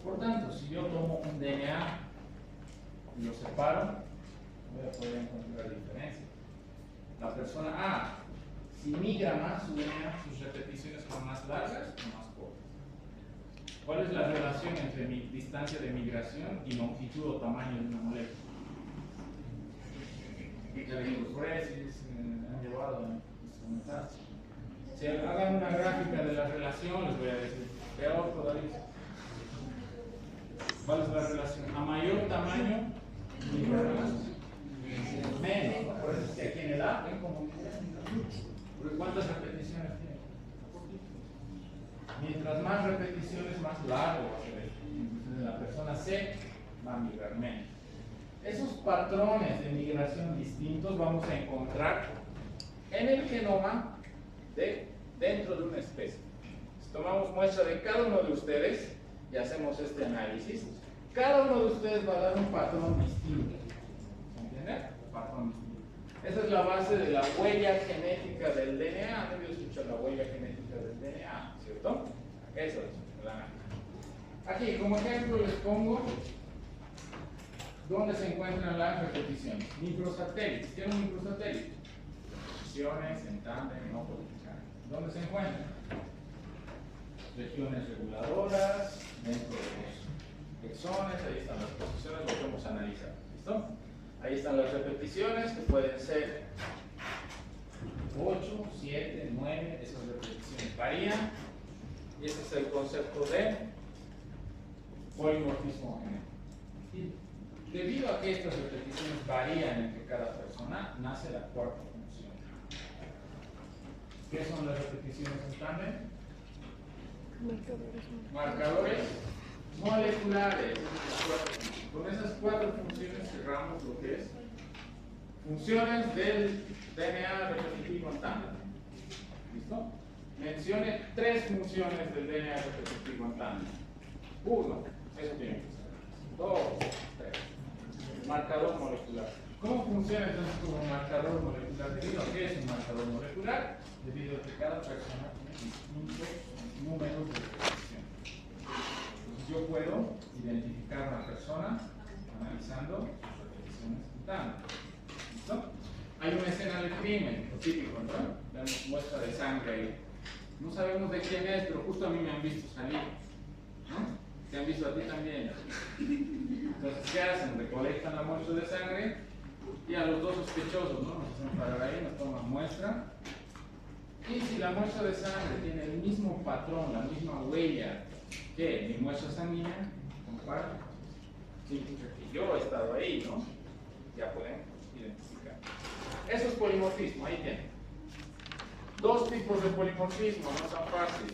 Por tanto, si yo tomo un DNA y lo separo, voy a poder encontrar diferencias. La persona A, si migra más su DNA, sus repeticiones son más largas o más cortas. ¿Cuál es la relación entre mi distancia de migración y longitud o tamaño de una molécula? Ya vimos Fresis, han llevado a instrumentar. Si hagan una gráfica de la relación, les voy a decir, peor todavía. ¿Cuál es la relación? A mayor tamaño, menos. ¿No? Por eso es que aquí en el A, ven como porque ¿cuántas repeticiones tiene? Mientras más repeticiones, más largo va a ser. Entonces, la persona C va a migrar menos. Esos patrones de migración distintos vamos a encontrar en el genoma dentro de una especie. Si tomamos muestra de cada uno de ustedes y hacemos este análisis, cada uno de ustedes va a dar un patrón distinto. ¿Se entiende? Patrón distinto. Esa es la base de la huella genética del DNA. ¿Han debido escuchar la huella genética del DNA? ¿Cierto? ¿Ok? Eso es la máquina. Aquí, como ejemplo, les pongo dónde se encuentran las repeticiones. Microsatélites. ¿Qué es un microsatélite? Repeticiones en tándem no codificadas. ¿Dónde se encuentran? Regiones reguladoras, dentro de los exones, ahí están las posiciones, lo podemos analizar. ¿Listo? Ahí están las repeticiones, que pueden ser 8, 7, 9, esas repeticiones varían. Y ese es el concepto de polimorfismo genético. Y debido a que estas repeticiones varían entre cada persona, nace la cuarta función. ¿Qué son las repeticiones en tándem? Marcadores moleculares. Con esas cuatro funciones cerramos lo que es funciones del DNA repetitivo en tándem. ¿Listo? Mencione 3 funciones del DNA repetitivo en tándem. 1, eso tiene que ser. 2, 3. Marcador molecular. ¿Cómo funciona entonces como marcador molecular? ¿Debido a qué es un marcador molecular? Debido a que cada persona tiene distintos números de repetición. Entonces yo puedo identificar a una persona analizando sus repeticiones en tándem. ¿Listo? Hay una escena de crimen, lo típico, ¿no? Vemos muestra de sangre ahí. No sabemos de quién es, pero justo a mí me han visto salir. ¿No? Te han visto a ti también. Entonces, ¿qué hacen? Recolectan la muestra de sangre y a los dos sospechosos, ¿no? Nos hacen parar ahí, nos toman muestra. Y si la muestra de sangre tiene el mismo patrón, la misma huella que mi muestra sanguínea, compara. Significa que yo he estado ahí, ¿no? Ya pueden identificar. Eso es polimorfismo, ahí tienen. 2 tipos de polimorfismo, no tan fácil.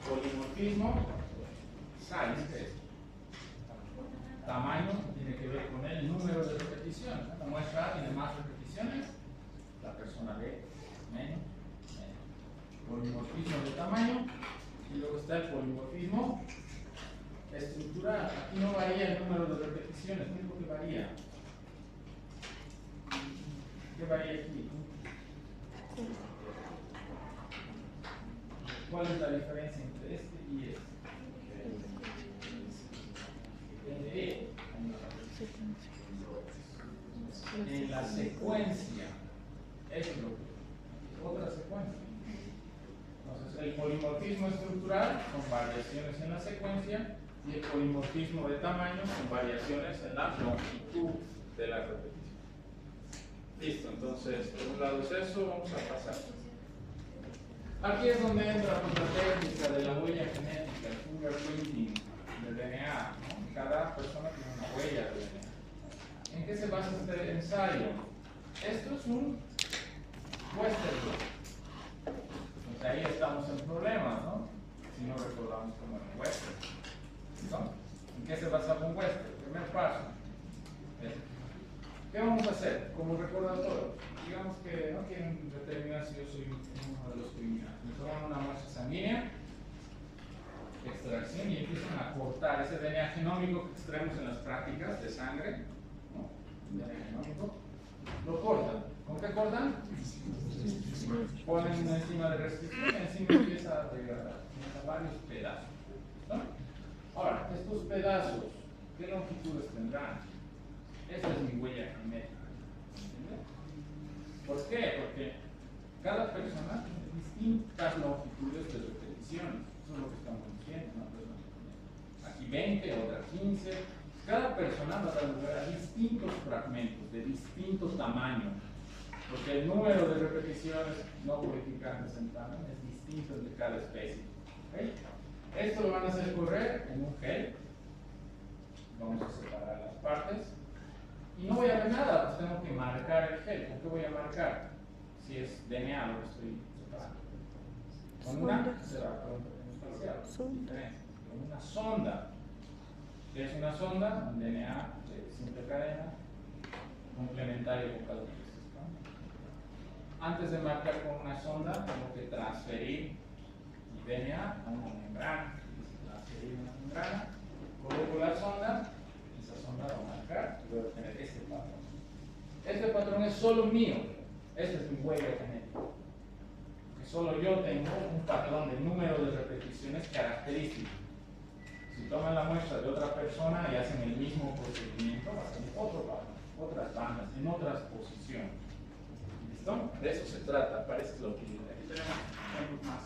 Polimorfismo, size, ¿qué es? Tamaño tiene que ver con el número de repeticiones. La muestra A tiene más repeticiones, la persona B menos. Polimorfismo de tamaño, y luego está el polimorfismo estructural. Aquí no varía el número de repeticiones, ¿qué es lo que varía? ¿Qué varía aquí? ¿Cuál es la diferencia entre este y este? En la secuencia, eso es lo que otra secuencia. Entonces, el polimorfismo estructural son variaciones en la secuencia y el polimorfismo de tamaño son variaciones en la longitud de la repetición. Listo, entonces, por un lado es eso, vamos a pasar. Aquí es donde entra pues, la técnica de la huella genética, el fingerprinting del DNA. ¿No? Cada persona tiene una huella de DNA. ¿En qué se basa este ensayo? Esto es un Western blot. Entonces ahí estamos en problemas, ¿no? Si no recordamos cómo era un Western. ¿No? ¿En qué se basa un Western? Primer paso. ¿Qué vamos a hacer? Como recordatorio. Digamos que no quieren determinar si yo soy uno de los criminales. Me toman una muestra sanguínea, extracción, y empiezan a cortar ese DNA genómico que extraemos en las prácticas de sangre, ¿no? DNA genómico, lo cortan. ¿Con qué cortan? Ponen una enzima de restricción y la enzima empieza a degradar, empieza varios pedazos, ¿no? Ahora, estos pedazos, ¿qué longitudes tendrán? Esa es mi huella genética. ¿Por qué? Porque cada persona tiene distintas longitudes de repeticiones. Eso es lo que estamos diciendo. Una persona tiene aquí 20, otra 15. Cada persona va a dar lugar a distintos fragmentos de distinto tamaño. Porque el número de repeticiones no codificantes en tándem es distinto de cada especie. ¿Okay? Esto lo van a hacer correr en un gel. Vamos a separar las partes. Y no voy a ver nada, pues tengo que marcar el gel. ¿Con qué voy a marcar? Si es DNA lo que estoy separando. Con una se va con un pequeño espacial. Diferencia. Con una sonda. ¿Qué es una sonda? Un DNA de simple cadena complementario con calorices, ¿no? Antes de marcar con una sonda, tengo que transferir mi DNA a una membrana. Transferir una membrana, coloco la sonda. Va a marcar y voy a obtener este patrón. Este patrón es solo mío. Esta es mi huella genética. solo yo tengo un patrón de número de repeticiones característico. Si toman la muestra de otra persona y hacen el mismo procedimiento, va a ser otro patrón, otras bandas, en otras posiciones. ¿Listo? De eso se trata, parece lo que aquí tenemos ejemplos más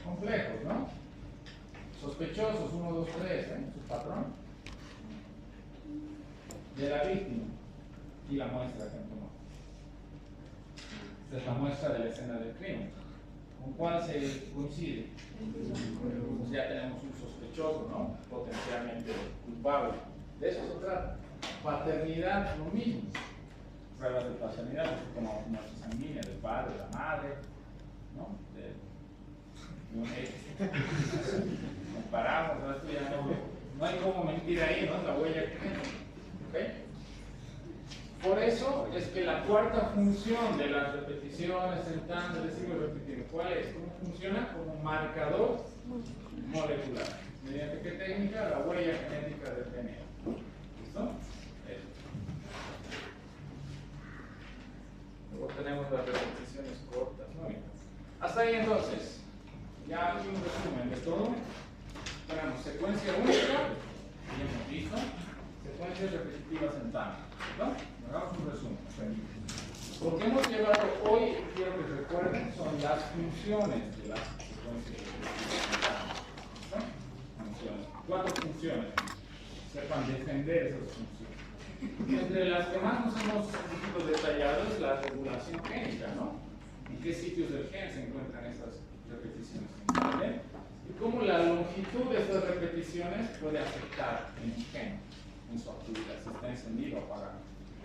complejos, ¿no? Sospechosos, 1, 2, 3, su patrón de la víctima y la muestra que han tomado. Esta es la muestra de la escena del crimen. ¿Con cuál se coincide? Pues ya tenemos un sospechoso, ¿no? Potencialmente culpable. De eso se trata. Paternidad, lo mismo. Pruebas de paternidad, como muestra sanguínea del padre, de la madre, ¿no? De un ex. Comparamos, ¿no? Esto ya no hay cómo mentir ahí, ¿no? La huella que tenemos. ¿Ok? Por eso es que la cuarta función de las repeticiones en tándem, decimos repetir, ¿cuál es? ¿Cómo funciona? Como marcador molecular. ¿Mediante qué técnica? La huella genética del DNA. ¿Listo? Eso. Luego tenemos las repeticiones cortas, ¿no? Hasta ahí entonces. Ya aquí un resumen de todo. Tenemos secuencia única, ya hemos visto, secuencias repetitivas en tándem. ¿No? Hagamos un resumen. Lo que hemos llevado hoy, quiero que recuerden, son las funciones de las secuencias repetitivas en tándem. ¿No? Funciones. 4 funciones. Sepan defender esas funciones. Entre las que más nos hemos detallado es la regulación génica, ¿no? En qué sitios del gen se encuentran esas repeticiones. ¿Vale? Y cómo la longitud de estas repeticiones puede afectar en el gen, en su actividad, si está encendido o apagado.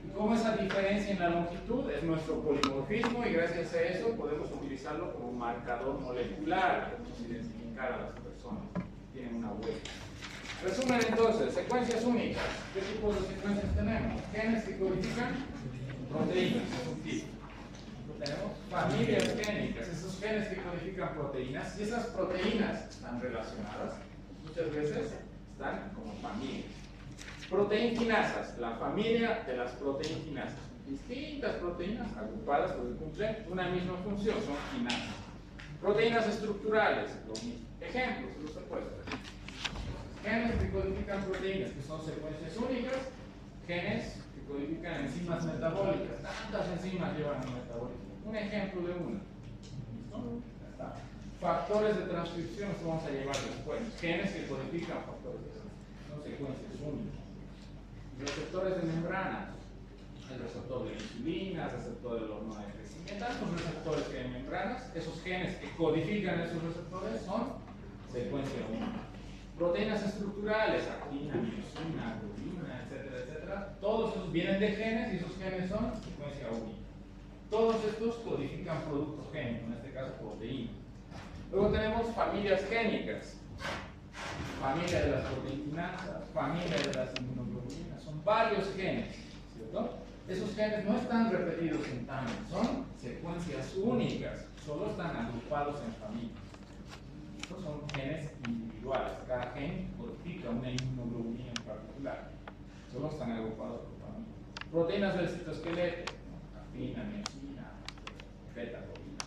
Y cómo esa diferencia en la longitud es nuestro polimorfismo y gracias a eso podemos utilizarlo como marcador molecular, podemos identificar a las personas que tienen una huella. Resumen entonces, secuencias únicas. ¿Qué tipos de secuencias tenemos? Genes que codifican proteínas, es un tipo. Tenemos familias génicas, esos genes que codifican proteínas, y esas proteínas están relacionadas, muchas veces están como familias. Proteinquinasas, la familia de las proteinquinasas. Distintas proteínas agrupadas porque cumplen una misma función, son quinasas. Proteínas estructurales, lo mismo. Ejemplos, los he puesto. Genes que codifican proteínas, que son secuencias únicas. Genes que codifican enzimas metabólicas. Tantas enzimas llevan un metabolismo. Un ejemplo de una. ¿Listo? Ya está. Factores de transcripción que vamos a llevar después. Genes que codifican factores de transcripción. Son secuencias únicas. Receptores de membrana. El receptor de la insulina, el receptor del hormona de crecimiento. Tantos receptores que hay en membranas. Esos genes que codifican esos receptores son secuencia única. Proteínas estructurales, actina, miosina, globina, etcétera, etcétera. Todos esos vienen de genes y esos genes son secuencia única. Todos estos codifican productos génicos, en este caso proteínas. Luego tenemos familias génicas. Familia de las proteinquinasas, familia de las inmunoglobulinas. Son varios genes, ¿cierto? Esos genes no están repetidos en tándem, son secuencias únicas. Solo están agrupados en familias. Estos son genes individuales. Cada gen codifica una inmunoglobulina en particular. Solo están agrupados por familia. Proteínas del citoesqueleto. Actina, miosina, beta-globina,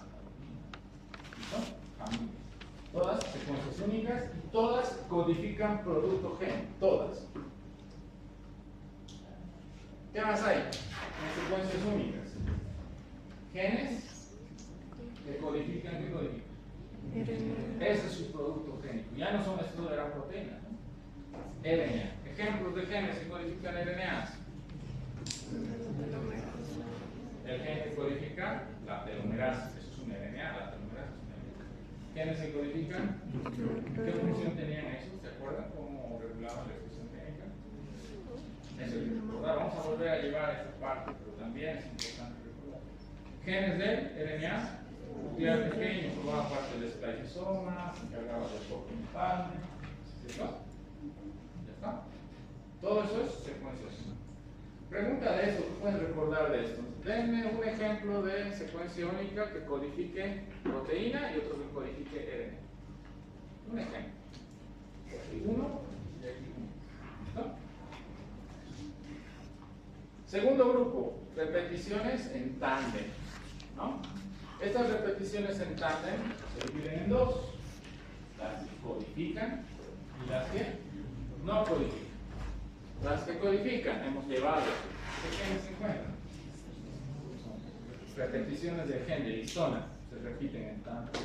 ¿listo? Familias. Todas secuencias únicas y todas codifican producto gen. Todas. ¿Qué más hay? En secuencias únicas. Genes que codifican, ¿qué codifican? Ese es su producto génico. Ya no son estos de la proteína, ¿no? RNA. Ejemplos de genes que codifican RNAs. El gen que codifica la telomerasa. Eso es un RNA, la telomerasa es un RNA. Genes que codifican. ¿Qué función tenían esos? ¿Se acuerdan cómo regulaban la expresión génica? Eso hay que recordar. Vamos a volver a llevar esta parte, pero también es importante recordar. Genes de RNA nuclear pequeño, formaba parte del spliceosoma, se encargaba del corte impalme. ¿Cierto? ¿Ya está? Todo eso es secuencias. Pregunta de eso, ¿qué pueden recordar de esto? Denme un ejemplo de secuencia única que codifique proteína y otro que codifique RNA. Un ejemplo. Aquí uno y aquí uno. ¿Listo? Segundo grupo, repeticiones en tándem. ¿No? Estas repeticiones en tándem se dividen en dos: las que codifican y las que no codifican. Las que codifican hemos llevado, ¿qué se encuentran? Repeticiones de gen de histona, se repiten en tándem.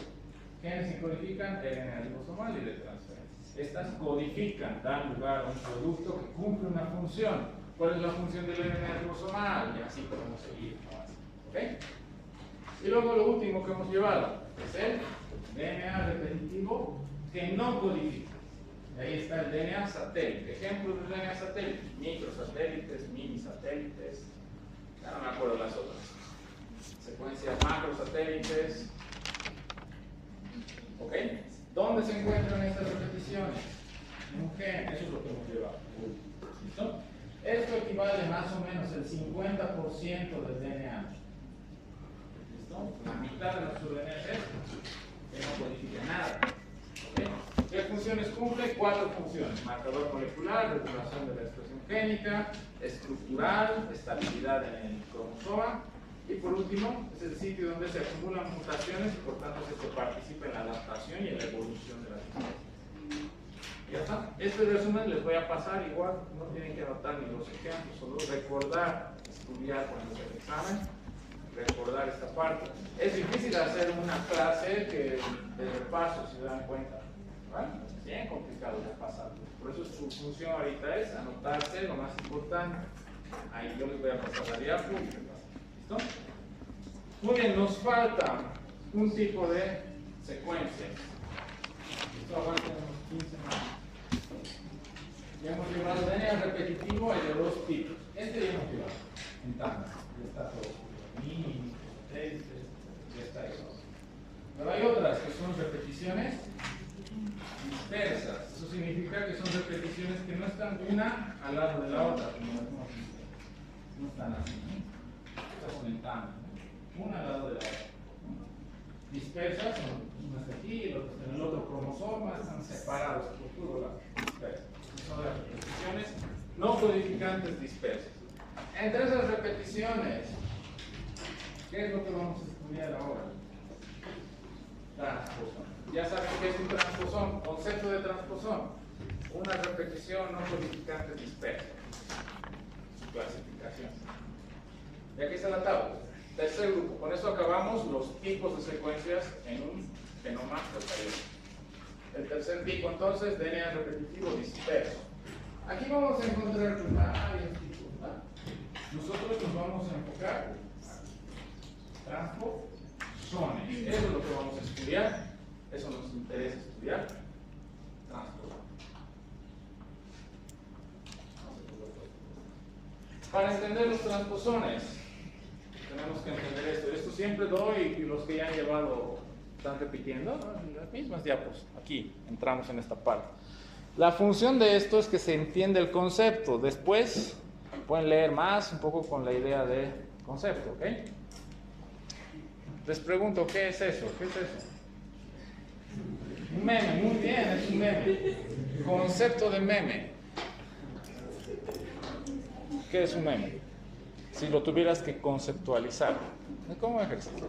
Genes que codifican RNA ribosomal y de transferencia. Estas codifican, dan lugar a un producto que cumple una función. ¿Cuál es la función del RNA ribosomal? Y así podemos seguir. ¿Okay? Y luego lo último que hemos llevado es el DNA repetitivo que no codifica. Y ahí está el DNA satélite. Ejemplos de DNA satélite: microsatélites, minisatélites, ya no me acuerdo las otras. Secuencias macrosatélites. ¿Ok? ¿Dónde se encuentran estas repeticiones? En un gen, eso es lo que hemos llevado. ¿Listo? Esto equivale más o menos al 50% del DNA. ¿Listo? La mitad de nuestro DNA es esto, que no codifica nada. ¿Ok? ¿Qué funciones cumple? 4 funciones: marcador molecular, regulación de la expresión génica, estructural, estabilidad en el cromosoma, y por último, es el sitio donde se acumulan mutaciones y por tanto se participa en la adaptación y en la evolución de las especies. Ya está. Este resumen les voy a pasar igual, no tienen que anotar ni los ejemplos, solo recordar, estudiar cuando se el examen, recordar esta parte. Es difícil hacer una clase que de repaso, si se dan cuenta, ¿vale? Es bien complicado de pasar. Por eso su función ahorita es anotarse lo más importante. Ahí yo les voy a pasar la diapo y repasar. ¿Listo? Muy bien, nos falta un tipo de secuencias. Esto aguanta unos 15 más. Ya hemos llevado DNA repetitivo y de 2 tipos. Este ya hemos llevado en tándem. Ya está todo. Mini, ya está eso. Pero hay otras que son repeticiones dispersas. Eso significa que son repeticiones que no están una al lado de la otra, como las hemos visto. No están así, ¿no? Estas son en tándem, ¿no? Una al lado de la otra. Dispersas, unas aquí y otras en el otro cromosoma, están separados por todo lado. Dispersas. Son las repeticiones no codificantes dispersas. Entre esas repeticiones, ¿qué es lo que vamos a estudiar ahora? Transposón. Ya saben qué es un transposón. Concepto de transposón: una repetición no codificante dispersa. Su clasificación. Y aquí está la tabla. Tercer grupo. Con esto acabamos los tipos de secuencias en un genoma procariótico. El tercer tipo, entonces, DNA repetitivo disperso. Aquí vamos a encontrar varios tipos, ¿verdad? Nosotros nos vamos a enfocar en transposones. Eso es lo que vamos a estudiar. Eso nos interesa estudiar. Transposones. Para entender los transposones, tenemos que entender esto. Esto siempre doy, y los que ya han llevado están repitiendo, ¿no? Las mismas diapos. Aquí entramos en esta parte. La función de esto es que se entiende el concepto. Después pueden leer más un poco con la idea de concepto, ¿ok? Les pregunto, ¿qué es eso? ¿Qué es eso? Un meme, muy bien, es un meme. Concepto de meme. ¿Qué es un meme? Si lo tuvieras que conceptualizar, ¿cómo ejercicio?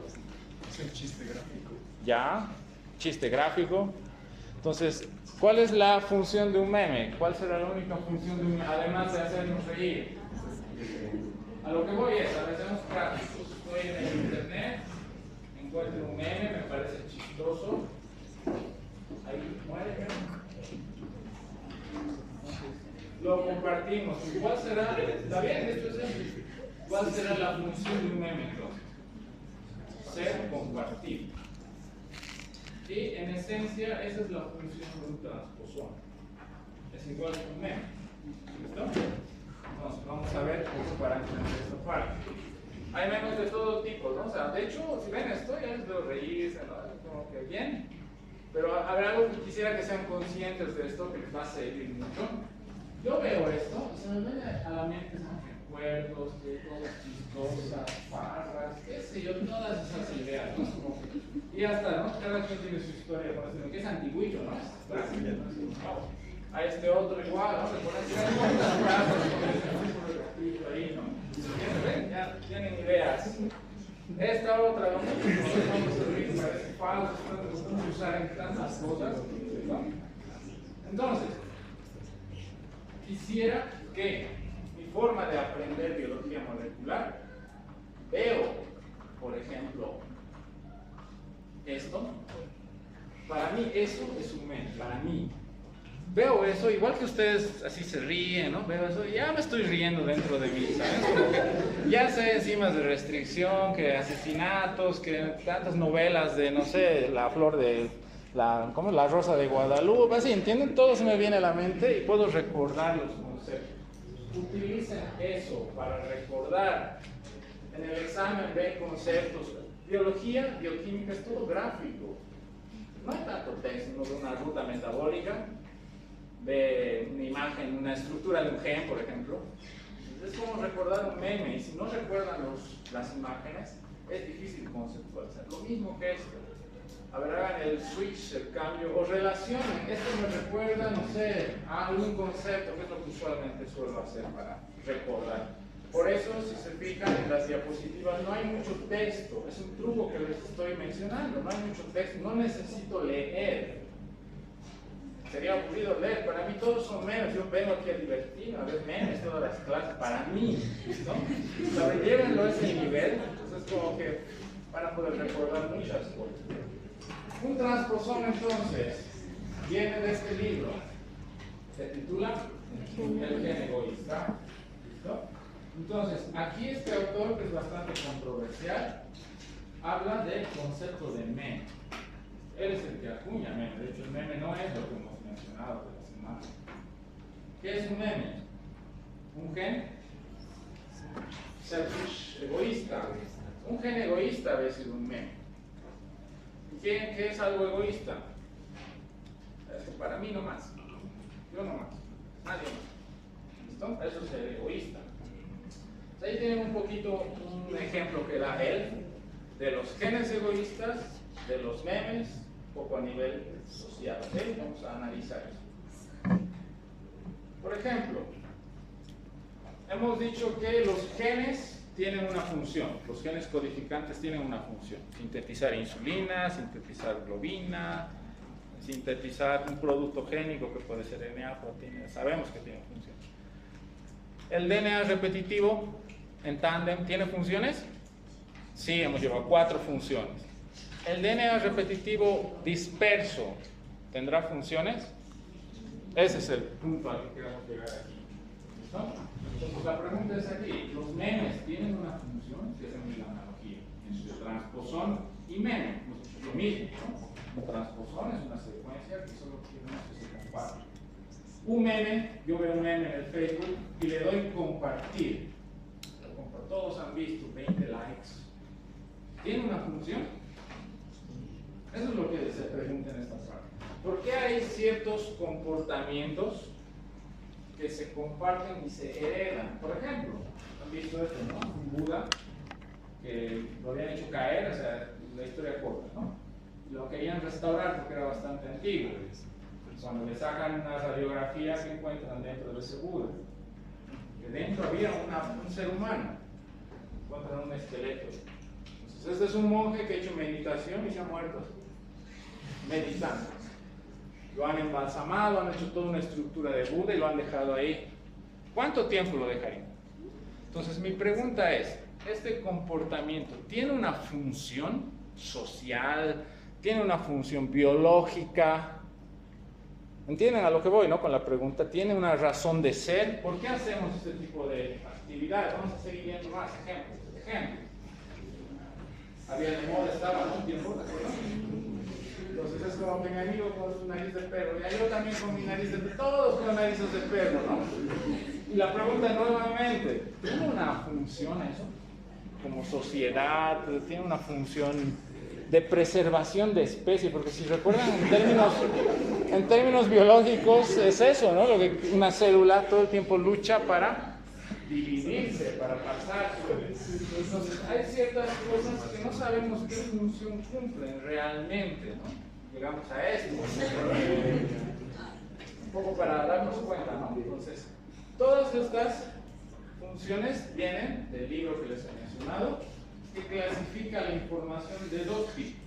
Es un chiste gráfico. Ya, chiste gráfico. Entonces, ¿cuál es la función de un meme? ¿Cuál será la única función de un meme? Además de hacernos reír. A lo que voy es, a veces somos prácticos. Estoy en el internet, encuentro un meme, me parece chistoso. Ahí muere. Lo compartimos. ¿Cuál será? ¿Está bien? Esto es simple. ¿Cuál será la función de un meme entonces? Ser compartido. Y en esencia, esa es la función de un transposón. Es igual que un meme. ¿Listo? Entonces, vamos a ver eso para entender esta parte. Hay memes de todo tipo, ¿no? O sea, de hecho, si ven esto, ya les veo reírse, ¿no? Como que bien. Pero habrá algo que quisiera que sean conscientes de esto, que les va a servir mucho. Yo veo esto y se me viene a la mente recuerdos, cosas chistosas, farras, qué sé yo, todas esas ideas, ¿no? Como que, y hasta, ¿no? Cada quien tiene su historia con esto, que es antiguito, ¿no? A este otro igual, ¿no? Le ponen las frases con el ahí, ¿no? Ya tienen ideas. Esta otra, ¿no? Parece falso, podemos usar en tantas cosas, ¿no? Entonces, quisiera que mi forma de aprender biología molecular, veo, por ejemplo, esto, para mí eso es un men, para mí. Veo eso, igual que ustedes así se ríen, ¿no? Veo eso y ya me estoy riendo dentro de mí, ¿sabes? Como que ya sé enzimas de restricción, que asesinatos, que tantas novelas de, no sé, la flor de, ¿cómo? La rosa de Guadalupe, así, ¿entienden? Todo se me viene a la mente y puedo recordar los conceptos. Utilicen eso para recordar. En el examen ven conceptos. Biología, bioquímica, es todo gráfico. No hay tanto texto, uno ve una ruta metabólica, ve una imagen, una estructura de un gen, por ejemplo. Es como recordar un meme, y si no recuerdan las imágenes, es difícil conceptualizar. Lo mismo que esto. A ver, hagan el switch, el cambio, o relacionen. Esto me recuerda, no sé, a algún concepto, que es lo que usualmente suelo hacer para recordar. Por eso, si se fijan en las diapositivas, no hay mucho texto. Es un truco que les estoy mencionando. No hay mucho texto. No necesito leer. Sería aburrido leer. Para mí todos son memes. Yo vengo aquí a divertirme, a ver memes todas las clases. Para mí, ¿no? Pero llévenlo a ese nivel. Entonces, como que van a poder recordar muchas cosas. Un transposón, entonces, viene de este libro. Se titula El gen egoísta. ¿Listo? Entonces, aquí este autor, que es bastante controversial, habla del concepto de meme. Él es el que acuña meme. De hecho, el meme no es lo que hemos mencionado de la semana. ¿Qué es un meme? Un gen selfish, egoísta. Un gen egoísta debe ser un meme. ¿Qué es algo egoísta? Para mí no más. Yo no más. Nadie más. ¿Listo? Eso es ser egoísta. Ahí tienen un poquito un ejemplo que da él de los genes egoístas, de los memes, un poco a nivel social. ¿Okay? Vamos a analizar eso. Por ejemplo, hemos dicho que los genes tienen una función. Los genes codificantes tienen una función. Sintetizar insulina, sintetizar globina, sintetizar un producto génico que puede ser DNA, proteína. Sabemos que tiene función. El DNA repetitivo en tándem, ¿tiene funciones? Sí, hemos llevado 4 funciones. ¿El DNA repetitivo disperso tendrá funciones? Ese es el punto al que queremos llegar aquí. ¿Listo? Entonces la pregunta es aquí, ¿los memes tienen una función? Que es la analogía entre transposón y meme. Lo mismo, ¿no? Un transposón es una secuencia que solo queremos que se comparte. Un meme, yo veo un meme en el Facebook y le doy compartir. Todos han visto 20 likes. ¿Tiene una función? Eso es lo que se pregunta en esta parte. ¿Por qué hay ciertos comportamientos que se comparten y se heredan? Por ejemplo, han visto esto, ¿no? Un Buda que lo habían hecho caer, o sea, la historia corta, ¿no? Lo querían restaurar porque era bastante antiguo. Cuando le sacan una radiografía, se encuentran dentro de ese Buda. Que dentro había un ser humano. Encuentran un esqueleto. Entonces, este es un monje que ha hecho meditación y se ha muerto meditando. Lo han embalsamado, han hecho toda una estructura de Buda y lo han dejado ahí. ¿Cuánto tiempo lo dejarían? Entonces, mi pregunta es, ¿este comportamiento tiene una función social? ¿Tiene una función biológica? ¿Entienden a lo que voy, no? Con la pregunta, ¿tiene una razón de ser? ¿Por qué hacemos este tipo de actividades? Vamos a seguir viendo más ejemplos. Había de moda, estaba, ¿no? Un tiempo, ¿de acuerdo? Entonces es como mi amigo con su nariz de perro, y yo también con mi nariz de perro, todos con narices de perro, ¿no? Y la pregunta nuevamente, ¿tiene una función eso? Como sociedad, ¿tiene una función de preservación de especies? Porque si recuerdan, en términos biológicos es eso, ¿no? Lo que una célula todo el tiempo lucha para dividirse, para pasar. Entonces hay ciertas cosas que no sabemos qué función cumplen realmente, ¿no? Llegamos a esto, un poco para darnos cuenta, ¿no? Entonces, todas estas funciones vienen del libro que les he mencionado, que clasifica la información de dos tipos.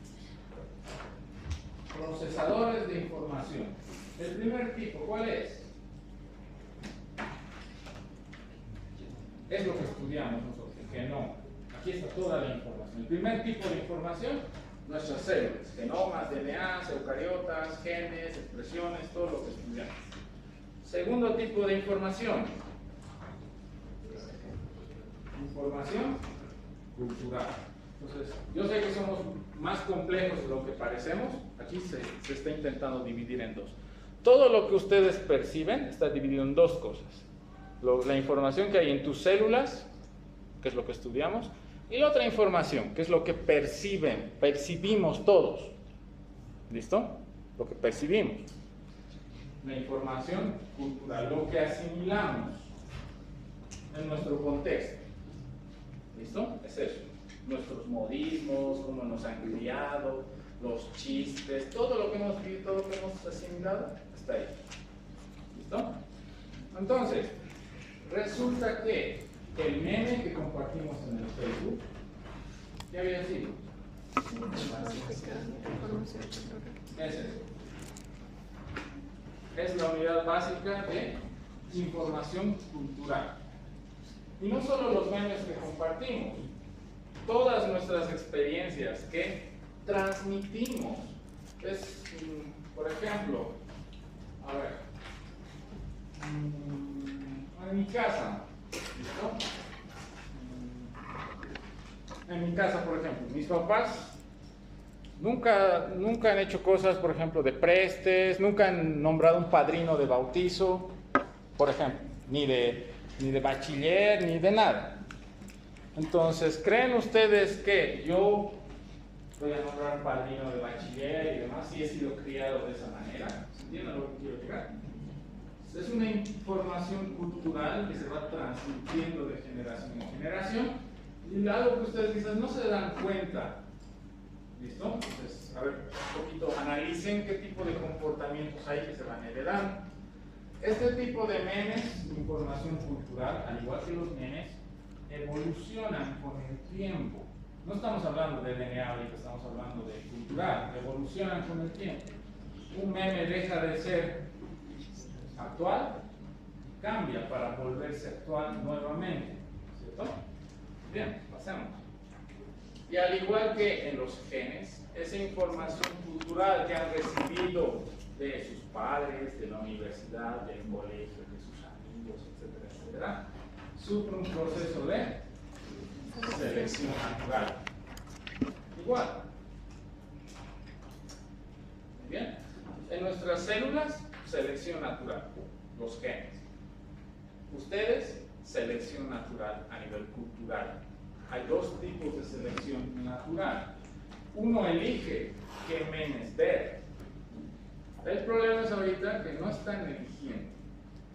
Procesadores de información. El primer tipo, ¿cuál es? Es lo que estudiamos nosotros, genoma. Aquí está toda la información. El primer tipo de información, nuestras células, genomas, DNAs, eucariotas, genes, expresiones, todo lo que estudiamos. Segundo tipo de información, información cultural. Entonces, yo sé que somos más complejos de lo que parecemos. Aquí se está intentando dividir en dos. Todo lo que ustedes perciben está dividido en dos cosas. La información que hay en tus células, que es lo que estudiamos, y la otra información, que es lo que percibimos todos. ¿Listo? Lo que percibimos. La información cultural, lo que asimilamos en nuestro contexto. ¿Listo? Es eso. Nuestros modismos, cómo nos han criado, los chistes, todo lo que hemos visto, todo lo que hemos asimilado, está ahí. ¿Listo? Entonces, resulta que el meme que compartimos en el Facebook, ¿qué había sido? Es eso. Es la unidad básica de información cultural. Y no solo los memes que compartimos, todas nuestras experiencias que transmitimos. Es, por ejemplo, a ver, en mi casa, ¿listo? En mi casa, por ejemplo, mis papás nunca han hecho cosas, por ejemplo, de prestes, nunca han nombrado un padrino de bautizo, por ejemplo, ni de bachiller, ni de nada. Entonces, ¿creen ustedes que yo voy a nombrar un padrino de bachiller y demás si he sido criado de esa manera? ¿Entienden lo que quiero llegar? Es una información cultural que se va transmitiendo de generación en generación y algo que ustedes quizás no se dan cuenta. ¿Listo? Entonces, a ver, un poquito analicen qué tipo de comportamientos hay que se van heredando. Este tipo de memes, información cultural, al igual que los memes, evolucionan con el tiempo. No estamos hablando de DNA ahorita, estamos hablando de cultural, evolucionan con el tiempo. Un meme deja de ser actual, cambia para volverse actual nuevamente, ¿cierto? Bien, pasemos. Y al igual que en los genes, esa información cultural que han recibido de sus padres, de la universidad, del colegio, de sus amigos, etcétera, etcétera, sufre un proceso de selección natural. Igual. Bien. En nuestras células, selección natural, los genes. Ustedes, selección natural a nivel cultural. Hay dos tipos de selección natural. Uno elige qué memes ver. El problema es ahorita que no están eligiendo,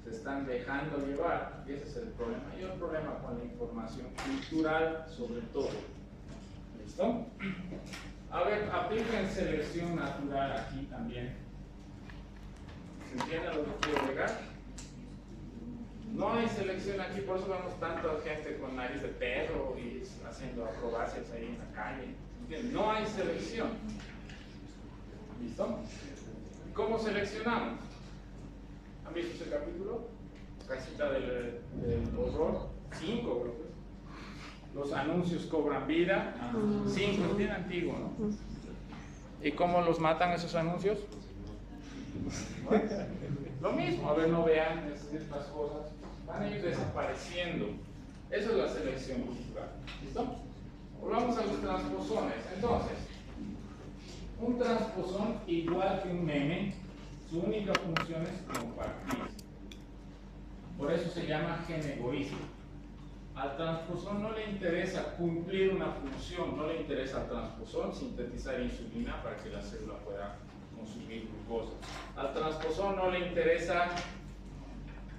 se están dejando llevar, y ese es el problema. Hay un problema con la información cultural sobre todo. ¿Listo? A ver, apliquen selección natural aquí también. ¿Se entiende a lo que quiero llegar? No hay selección aquí, por eso vemos tanta gente con nariz de perro y haciendo acrobacias ahí en la calle. No hay selección. ¿Listo? ¿Cómo seleccionamos? ¿Han visto ese capítulo? Casita del horror. 5, creo que es. Los anuncios cobran vida. 5, es bien antiguo, ¿no? ¿Y cómo los matan esos anuncios? Bueno, lo mismo, a ver, no vean estas cosas. Van a ir desapareciendo. Eso es la selección cultural. ¿Listo? Volvamos a los transposones. Entonces, un transposón, igual que un meme, su única función es compartir. Por eso se llama gen egoísta. Al transposón no le interesa cumplir una función, no le interesa al transposón sintetizar insulina para que la célula pueda consumir glucosa. Al transposón no le interesa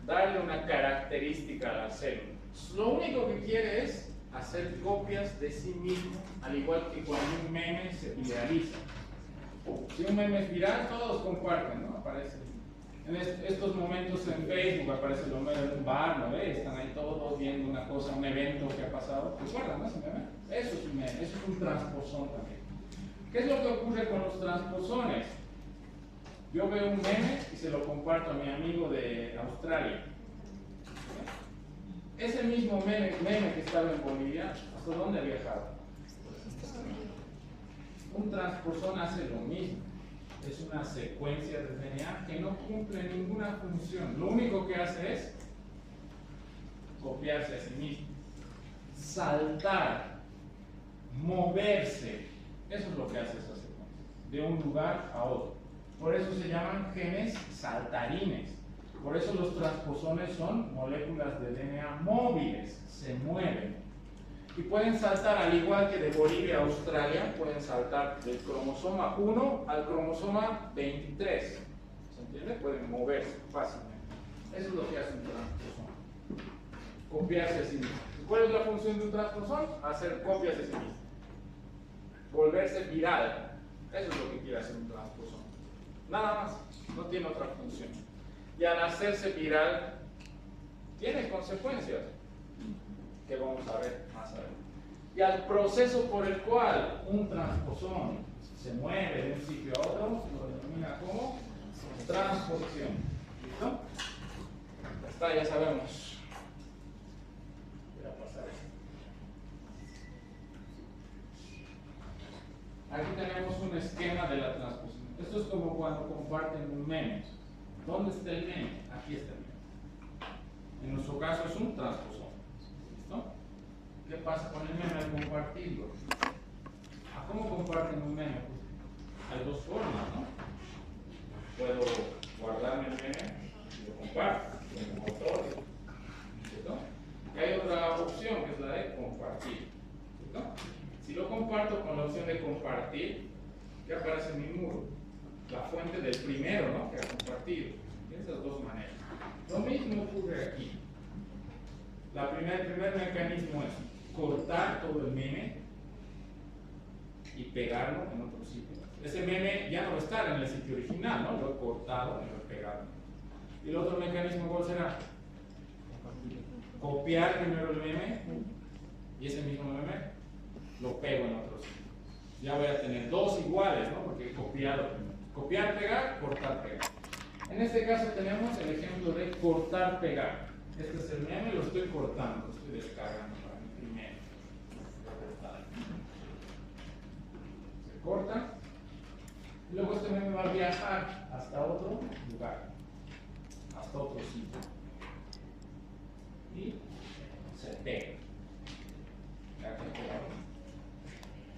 darle una característica a la célula. Lo único que quiere es hacer copias de sí mismo, al igual que cuando un meme se viraliza. Si un meme es viral, todos comparten, ¿no? Aparece En estos momentos en Facebook aparece el Homero en un bar, ¿no ve? Están ahí todos viendo una cosa, un evento que ha pasado. ¿Recuerdan, no? ¿Ese meme? Eso es un meme, eso es un transposón también. ¿Qué es lo que ocurre con los transposones? Yo veo un meme y se lo comparto a mi amigo de Australia. Ese mismo meme que estaba en Bolivia, ¿hasta dónde ha viajado? Un transposón hace lo mismo. Es una secuencia de DNA que no cumple ninguna función. Lo único que hace es copiarse a sí mismo, saltar, moverse. Eso es lo que hace esa secuencia, de un lugar a otro. Por eso se llaman genes saltarines. Por eso los transposones son moléculas de DNA móviles, se mueven. Y pueden saltar, al igual que de Bolivia a Australia, pueden saltar del cromosoma 1 al cromosoma 23. ¿Se entiende? Pueden moverse fácilmente. Eso es lo que hace un transposón. Copiarse a sí mismo. ¿Cuál es la función de un transposón? Hacer copias de sí mismo. Volverse viral. Eso es lo que quiere hacer un transposón. Nada más. No tiene otra función. Y al hacerse viral, tiene consecuencias que vamos a ver más adelante. Y al proceso por el cual un transposón se mueve de un sitio a otro, lo denomina como transposición. ¿Listo? Ya está, ya sabemos. Voy a pasar esto. Aquí tenemos un esquema de la transposición. Esto es como cuando comparten un meme. ¿Dónde está el meme? Aquí está el meme. En nuestro caso es un transposón. ¿Listo? ¿Qué pasa con el meme al compartirlo? ¿A cómo comparten un meme? Hay dos formas, ¿no? Puedo guardarme el meme y lo comparto como autor. ¿Listo? Y hay otra opción que es la de compartir. ¿Listo? Si lo comparto con la opción de compartir, ¿qué aparece en mi muro? La fuente del primero, ¿no? Que ha compartido. De esas dos maneras. Lo mismo ocurre aquí. El primer mecanismo es cortar todo el meme y pegarlo en otro sitio. Ese meme ya no va a estar en el sitio original, ¿no? Lo he cortado y lo he pegado. Y el otro mecanismo, ¿cuál será? Copiar primero el meme y ese mismo meme lo pego en otro sitio. Ya voy a tener dos iguales, ¿no? Porque he copiado primero. Copiar, pegar, cortar, pegar. En este caso tenemos el ejemplo de cortar, pegar. Este es el meme, lo estoy cortando, lo estoy descargando para mi primero. Se corta. Y luego este meme va a viajar hasta otro lugar, hasta otro sitio. Y se pega. Ya que pegado.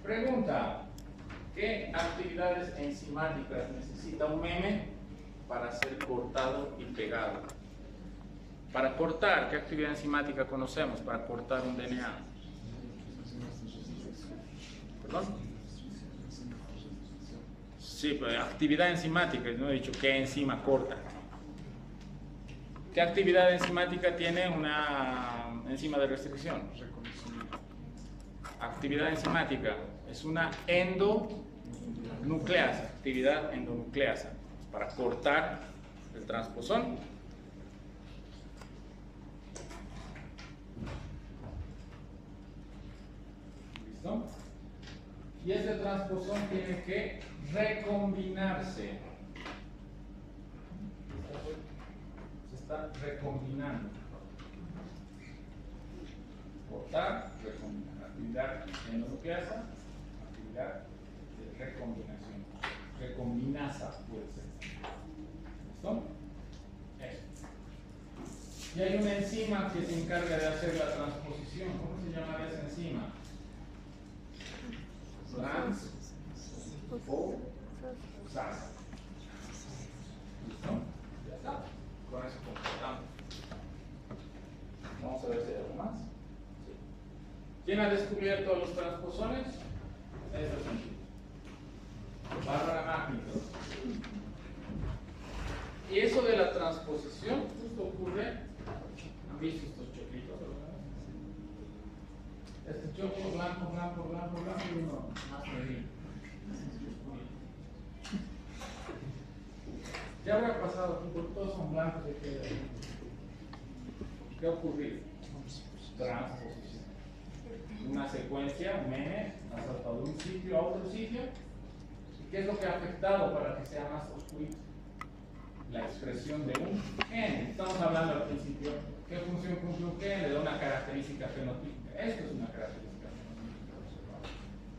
Pregunta. ¿Qué actividades enzimáticas necesita un meme para ser cortado y pegado? Para cortar, ¿qué actividad enzimática conocemos para cortar un DNA? ¿Perdón? Sí, pero actividad enzimática, no he dicho qué enzima corta. ¿Qué actividad enzimática tiene una enzima de restricción? Actividad enzimática es una endonucleasa, actividad endonucleasa, para cortar el transposón. ¿Listo? Y ese transposón tiene que recombinarse. Se está recombinando. Cortar, recombinar. Actividad endonucleasa, actividad de recombinación. Recombinasa puede ser. ¿Listo? Eso. Y hay una enzima que se encarga de hacer la transposición. ¿Cómo se llama esa enzima? Transposasa. ¿Listo? Ya está. Con eso completamos. Vamos a ver si hay algo más. Sí. ¿Quién ha descubierto los transposones? Estos son. Bárbara Magnitos. Y eso de la transposición justo ocurre. ¿Han visto estos choclitos? Este choclo blanco, blanco, blanco, blanco y uno más negro. ¿Qué habrá pasado aquí? Porque todos son blancos y ¿qué ha ocurrido? Transposición. Una secuencia, un mene, ha saltado de un sitio a otro sitio. ¿Y qué es lo que ha afectado para que sea más oscurito? La expresión de un gen. Estamos hablando al principio, ¿qué función cumple un gen? Le da una característica fenotípica. Esto es una característica fenotípica.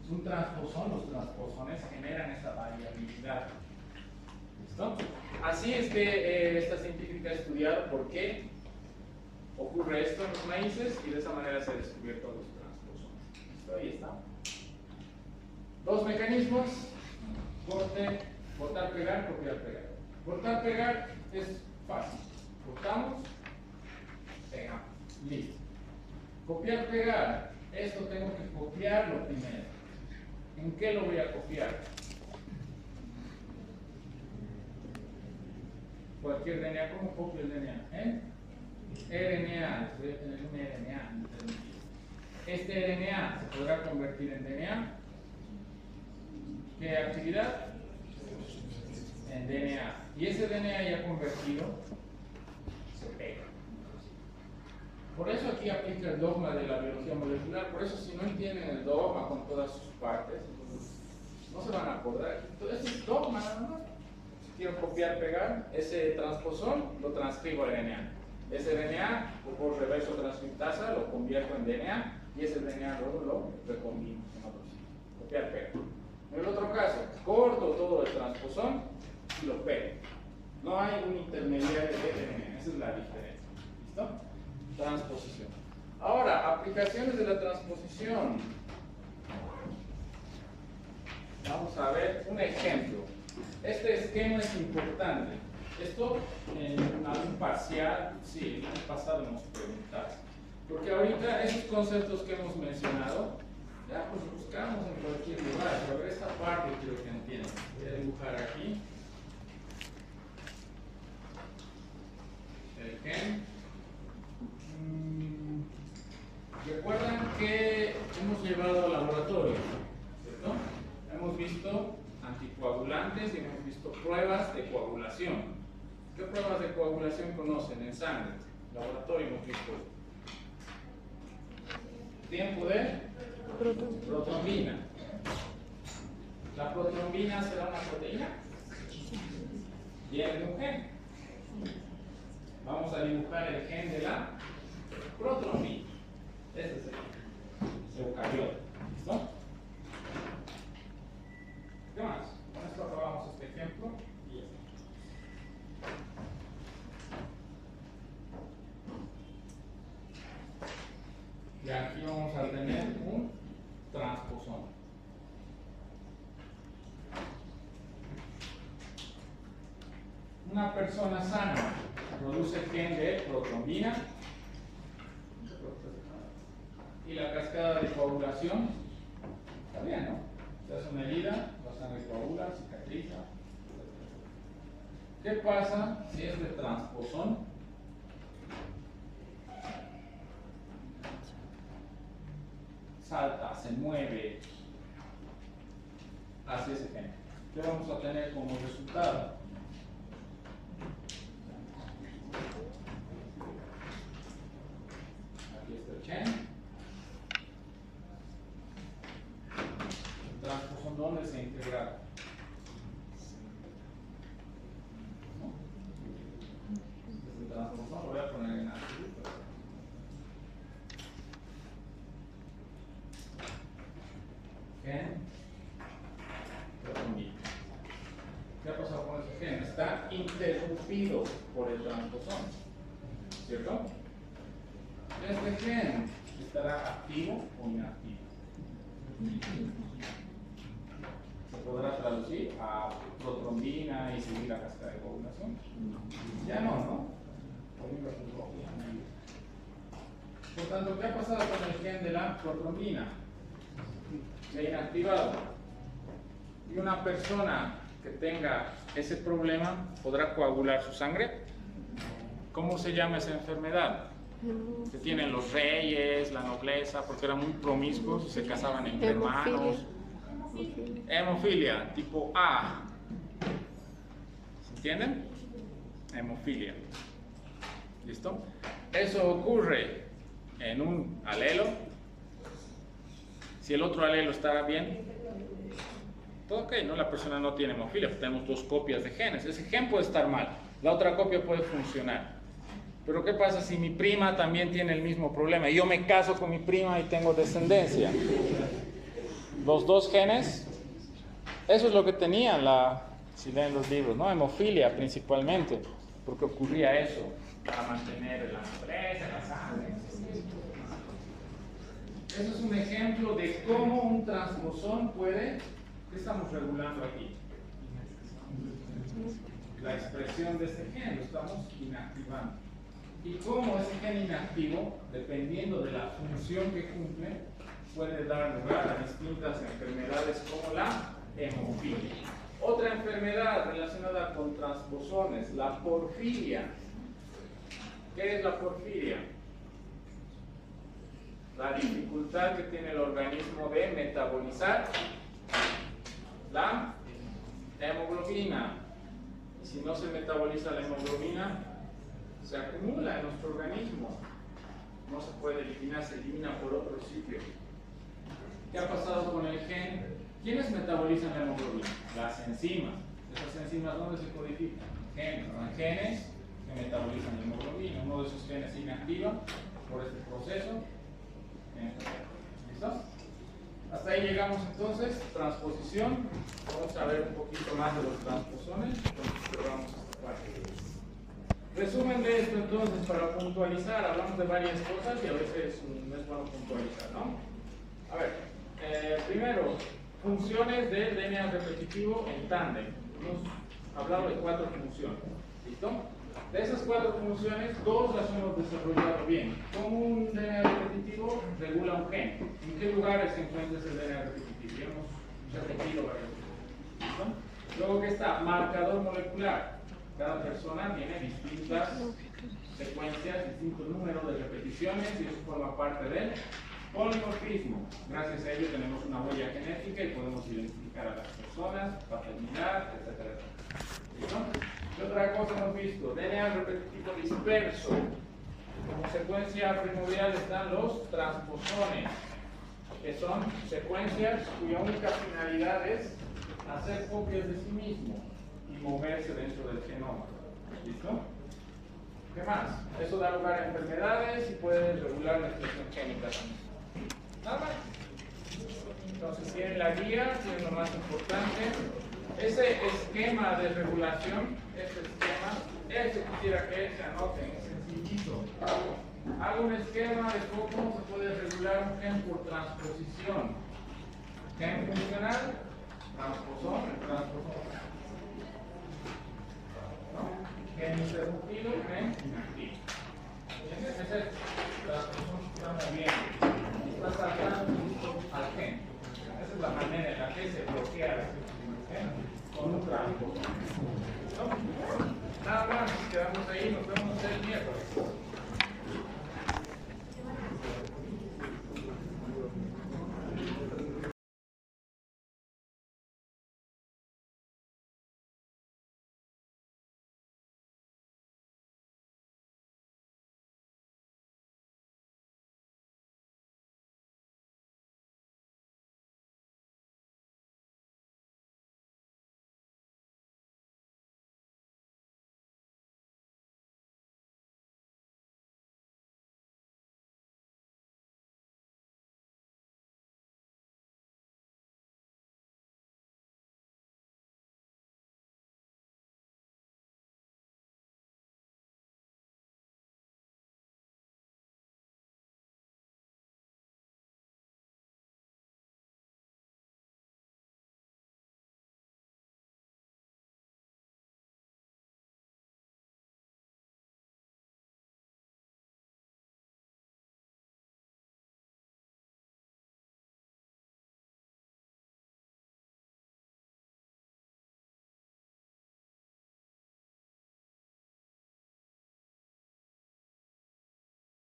Es un transposón, los transposones generan esa variabilidad. ¿Listo? Así es que esta científica ha estudiado por qué ocurre esto en los maíces y de esa manera se ha descubierto los transposones. ¿Listo? Ahí está. Dos mecanismos: corte, cortar, pegar, copiar, pegar. Cortar, pegar es fácil. Cortamos, pegamos. Listo. Copiar, pegar. Esto tengo que copiarlo primero. ¿En qué lo voy a copiar? Cualquier DNA. ¿Cómo copio el DNA? RNA. Voy a tener un RNA intermediario. Este RNA se podrá convertir en DNA. ¿Qué actividad? En DNA. Y ese DNA ya convertido se pega. Por eso aquí aplica el dogma de la biología molecular. Por eso, si no entienden el dogma con todas sus partes, no se van a acordar. Entonces es dogma nada más. Si quiero copiar, pegar, ese transposón lo transcribo a RNA. Ese RNA, por reverso transcriptasa, lo convierto en DNA y ese DNA luego lo recombino en otro sitio. Copiar, pegar. En el otro caso, corto todo el transposón y lo pego. No hay un intermediario de RNA, esa es la diferencia. ¿Listo? Transposición. Ahora, aplicaciones de la transposición. Vamos a ver un ejemplo. Este esquema es importante. Esto en algún parcial, sí, en el pasado hemos preguntado. Porque ahorita esos conceptos que hemos mencionado, ya pues buscamos en cualquier lugar. Pero esta parte quiero que entiendan. Voy a dibujar aquí el gen. Recuerdan que hemos llevado al laboratorio, ¿cierto? Hemos visto anticoagulantes y hemos visto pruebas de coagulación. ¿Qué pruebas de coagulación conocen en sangre? Laboratorio hemos visto. Tiempo de protrombina. ¿La protrombina será una proteína? Viene de un gen. Vamos a dibujar el gen de la protrombina. Este es el eucariota. ¿Listo? ¿Qué más? Con esto acabamos este ejemplo y este. Y aquí vamos a tener un transposón. Una persona sana produce gen de protrombina y la cascada de coagulación está bien, ¿no? Se hace una herida, la sangre coagula, cicatriza. ¿Qué pasa si es de transposón? Salta, se mueve hacia ese gen. ¿Qué vamos a tener como resultado? Aquí está el gen. El transposón, ¿dónde se integra? ¿No? El transposón lo voy a poner en azul. Gen. ¿Qué ha pasado con ese gen? Está interrumpido por el transposón, ¿cierto? Este gen estará activo o inactivo. ¿Se podrá traducir a protrombina y seguir la cascada de coagulación? Ya no. Por tanto, ¿qué ha pasado con el gen de la protrombina? Se ha inactivado. Y una persona que tenga ese problema podrá coagular su sangre. ¿Cómo se llama esa enfermedad? Que tienen los reyes, la nobleza, porque eran muy promiscuos y se casaban entre hermanos. Hemofilia, tipo A. ¿Se entienden? hemofilia. ¿Listo? Eso ocurre en un alelo. Si el otro alelo está bien, todo ok, ¿no? La persona no tiene hemofilia, tenemos dos copias de genes. Ese gen puede estar mal, la otra copia puede funcionar. Pero ¿qué pasa si mi prima también tiene el mismo problema? Y yo me caso con mi prima y tengo descendencia. Los dos genes, eso es lo que tenían, si leen los libros, ¿no? Hemofilia principalmente, porque ocurría eso, para mantener la empresa, la sangre. Eso es un ejemplo de cómo un transposón puede, ¿qué estamos regulando aquí? La expresión de este gen, lo estamos inactivando. Y cómo ese gen inactivo, dependiendo de la función que cumple, puede dar lugar a distintas enfermedades como la hemofilia. Otra enfermedad relacionada con transposones, la porfiria. ¿Qué es la porfiria? La dificultad que tiene el organismo de metabolizar la hemoglobina. Y si no se metaboliza la hemoglobina, se acumula en nuestro organismo. No se puede eliminar, se elimina por otro sitio. ¿Qué ha pasado con el gen? ¿Quiénes metabolizan la hemoglobina? Las enzimas. ¿Esas enzimas dónde se codifican? Genes. Son genes que metabolizan la hemoglobina. Uno de esos genes se inactiva por este proceso. ¿Listo? Hasta ahí llegamos entonces. Transposición. Vamos a ver un poquito más de los transposones. Entonces cerramos esta parte. Resumen de esto entonces, para puntualizar, hablamos de varias cosas y a veces no es bueno puntualizar, ¿no? A ver, primero, funciones del DNA repetitivo en tándem. Hemos hablado de 4 funciones, ¿listo? De esas 4 funciones, 2 las hemos desarrollado bien. Como un DNA repetitivo regula un gen. ¿En qué lugares se encuentra ese DNA repetitivo? Ya hemos repetido varias veces, ¿listo? Luego, ¿qué está? Marcador molecular. Cada persona tiene distintas secuencias, distintos números de repeticiones y eso forma parte del polimorfismo. Gracias a ello tenemos una huella genética y podemos identificar a las personas, paternidad, etcétera, etcétera. ¿Listo? ¿Qué otra cosa hemos visto? DNA repetitivo disperso. Como secuencia primordial están los transposones, que son secuencias cuya única finalidad es hacer copias de sí mismo y moverse dentro del genoma. ¿Listo? ¿Qué más? Eso da lugar a enfermedades y puede regular la expresión génica también. Nada más. Entonces tienen la guía, tienen lo más importante. Ese esquema de regulación, ese quisiera que se anoten, es sencillito. Hago un esquema de cómo se puede regular un gen por transposición. Gen funcional, transposón, transposón. Gen interrumpido, gen inactivo. Esa es la transposición que está moviendo. Está saltando al gen. Esa es la manera en la que se bloquea la expresión del gen con un transposón. ¿No? Nada más, quedamos ahí, nos vemos el miércoles.